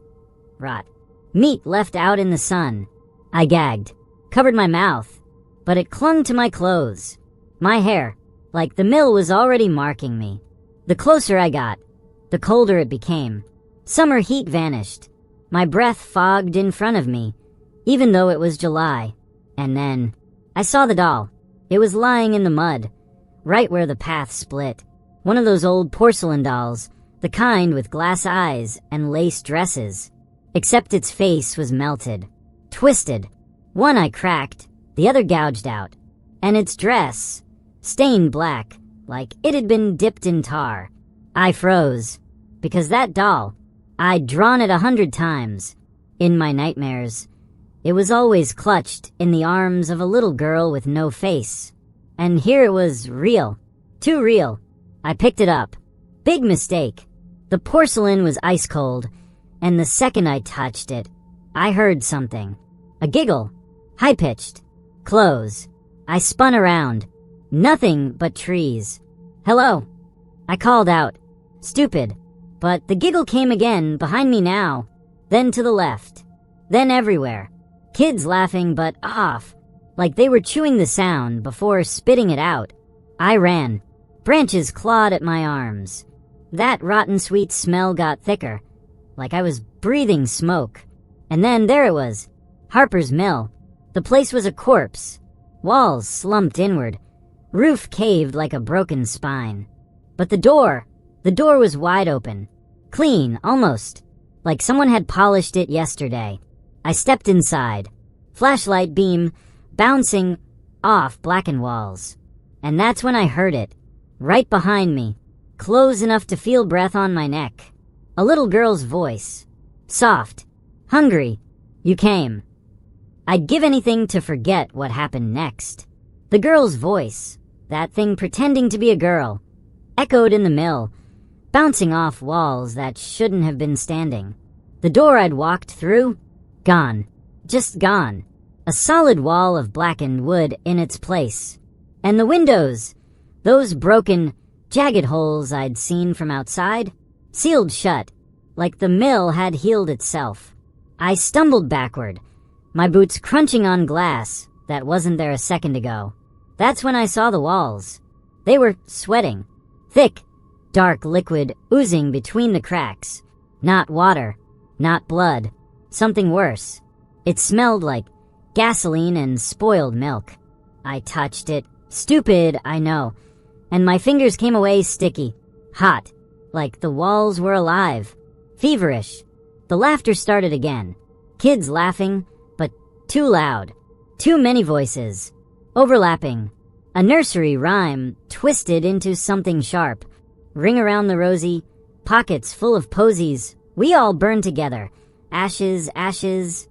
rot. Meat left out in the sun. I gagged, covered my mouth, but it clung to my clothes. My hair, like the mill was already marking me. The closer I got, the colder it became. Summer heat vanished. My breath fogged in front of me, even though it was July. And then, I saw the doll. It was lying in the mud, right where the path split. One of those old porcelain dolls, the kind with glass eyes and lace dresses. Except its face was melted, twisted. One eye cracked, the other gouged out. And its dress, stained black, like it had been dipped in tar. I froze, because that doll, I'd drawn it 100 times. In my nightmares, it was always clutched in the arms of a little girl with no face. And here it was real. Too real. I picked it up. Big mistake. The porcelain was ice cold, and the second I touched it, I heard something. A giggle. High-pitched. Close. I spun around. Nothing but trees. Hello. I called out. Stupid. But the giggle came again, behind me now. Then to the left. Then everywhere. Kids laughing but off, like they were chewing the sound before spitting it out. I ran. Branches clawed at my arms. That rotten sweet smell got thicker, like I was breathing smoke. And then there it was. Harper's Mill. The place was a corpse. Walls slumped inward. Roof caved like a broken spine. But the door was wide open. Clean, almost. Like someone had polished it yesterday. I stepped inside. Flashlight beam bouncing off blackened walls. And that's when I heard it. Right behind me. Close enough to feel breath on my neck. A little girl's voice. Soft. Hungry. You came. I'd give anything to forget what happened next. The girl's voice, that thing pretending to be a girl, echoed in the mill, bouncing off walls that shouldn't have been standing. The door I'd walked through? Gone. Just gone. A solid wall of blackened wood in its place. And the windows, those broken, jagged holes I'd seen from outside, sealed shut, like the mill had healed itself. I stumbled backward, my boots crunching on glass that wasn't there a second ago. That's when I saw the walls. They were sweating. Thick, dark liquid oozing between the cracks. Not water, not blood, something worse. It smelled like gasoline and spoiled milk. I touched it. Stupid, I know. And my fingers came away sticky, hot, like the walls were alive. Feverish. The laughter started again. Kids laughing, but too loud. Too many voices. Overlapping. A nursery rhyme twisted into something sharp. Ring around the rosy, pockets full of posies. We all burn together. Ashes, ashes.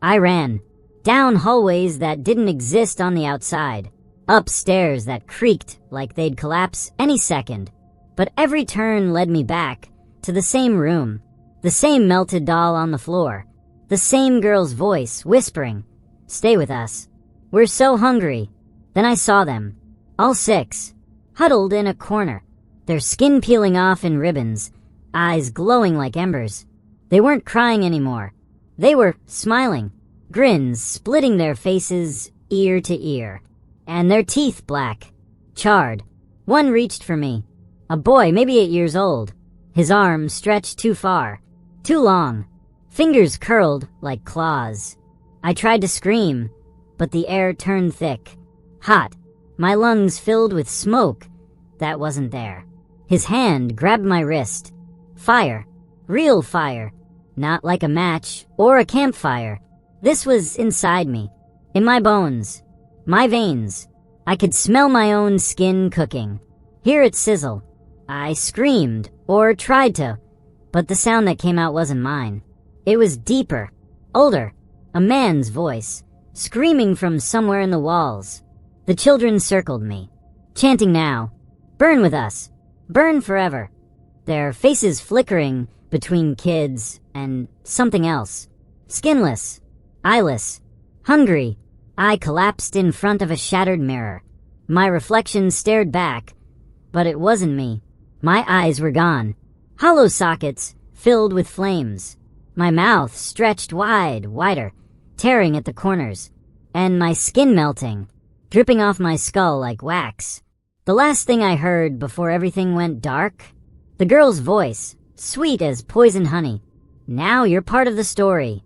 I ran. Down hallways that didn't exist on the outside. Up stairs that creaked like they'd collapse any second. But every turn led me back to the same room. The same melted doll on the floor. The same girl's voice whispering, "Stay with us. We're so hungry." Then I saw them. All 6. Huddled in a corner. Their skin peeling off in ribbons. Eyes glowing like embers. They weren't crying anymore. They were smiling. Grins splitting their faces ear to ear. And their teeth black. Charred. One reached for me. A boy, maybe 8 years old. His arm stretched too far. Too long. Fingers curled like claws. I tried to scream, but the air turned thick. Hot. My lungs filled with smoke that wasn't there. His hand grabbed my wrist. Fire. Real fire. Not like a match or a campfire. This was inside me. In my bones. My veins. I could smell my own skin cooking. Hear it sizzle. I screamed, or tried to, but the sound that came out wasn't mine. It was deeper, older, a man's voice, screaming from somewhere in the walls. The children circled me, chanting now, "Burn with us, burn forever." Their faces flickering between kids and something else. Skinless, eyeless, hungry. I collapsed in front of a shattered mirror. My reflection stared back, but it wasn't me. My eyes were gone. Hollow sockets filled with flames. My mouth stretched wide, wider, tearing at the corners. And my skin melting, dripping off my skull like wax. The last thing I heard before everything went dark? The girl's voice, sweet as poison honey. "Now you're part of the story."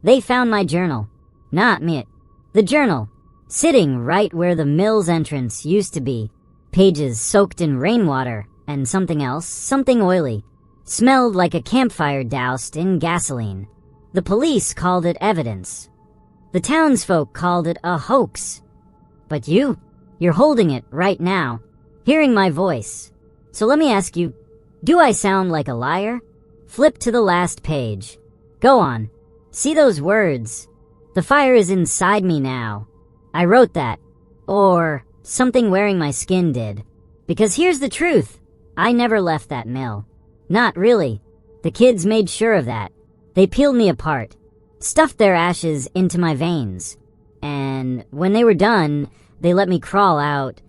They found my journal. Not me. The journal. Sitting right where the mill's entrance used to be. Pages soaked in rainwater and something else, something oily. Smelled like a campfire doused in gasoline. The police called it evidence. The townsfolk called it a hoax. But you're holding it right now, hearing my voice. So let me ask you, do I sound like a liar? Flip to the last page. Go on. See those words? The fire is inside me now. I wrote that. Or something wearing my skin did. Because here's the truth. I never left that mill. Not really. The kids made sure of that. They peeled me apart, stuffed their ashes into my veins. And when they were done, they let me crawl out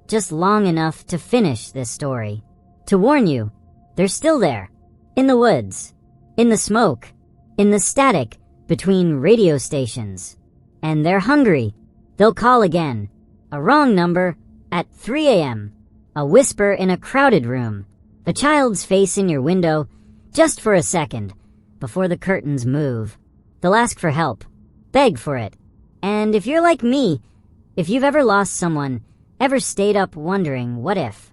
just long enough to finish this story. To warn you, they're still there. In the woods. In the smoke. In the static between radio stations. And they're hungry. They'll call again. A wrong number at 3 a.m. A whisper in a crowded room. A child's face in your window just for a second before the curtains move. They'll ask for help. Beg for it. And if you're like me, if you've ever lost someone, ever stayed up wondering what if,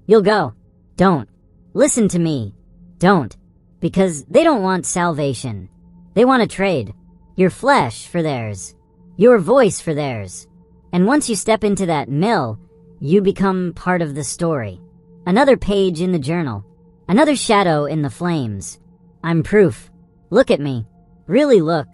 you'll go. Don't. Listen to me. Don't. Because they don't want salvation. They want to trade. Your flesh for theirs. Your voice for theirs. And once you step into that mill, you become part of the story. Another page in the journal. Another shadow in the flames. I'm proof. Look at me. Really look.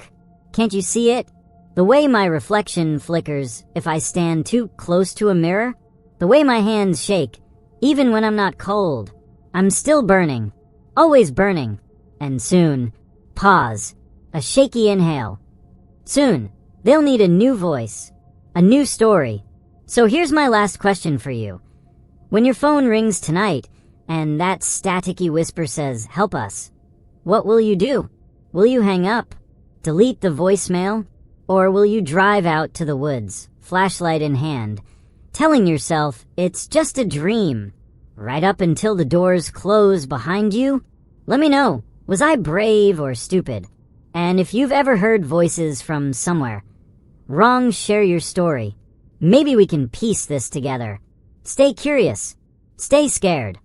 Can't you see it? The way my reflection flickers if I stand too close to a mirror. The way my hands shake, even when I'm not cold. I'm still burning. Always burning. And soon, pause. A shaky inhale. Soon, they'll need a new voice. A new story. So here's my last question for you. When your phone rings tonight, and that staticky whisper says, "Help us," what will you do? Will you hang up? Delete the voicemail? Or will you drive out to the woods, flashlight in hand, telling yourself it's just a dream, right up until the doors close behind you? Let me know, was I brave or stupid? And if you've ever heard voices from somewhere, wrong, share your story. Maybe we can piece this together. Stay curious. Stay scared.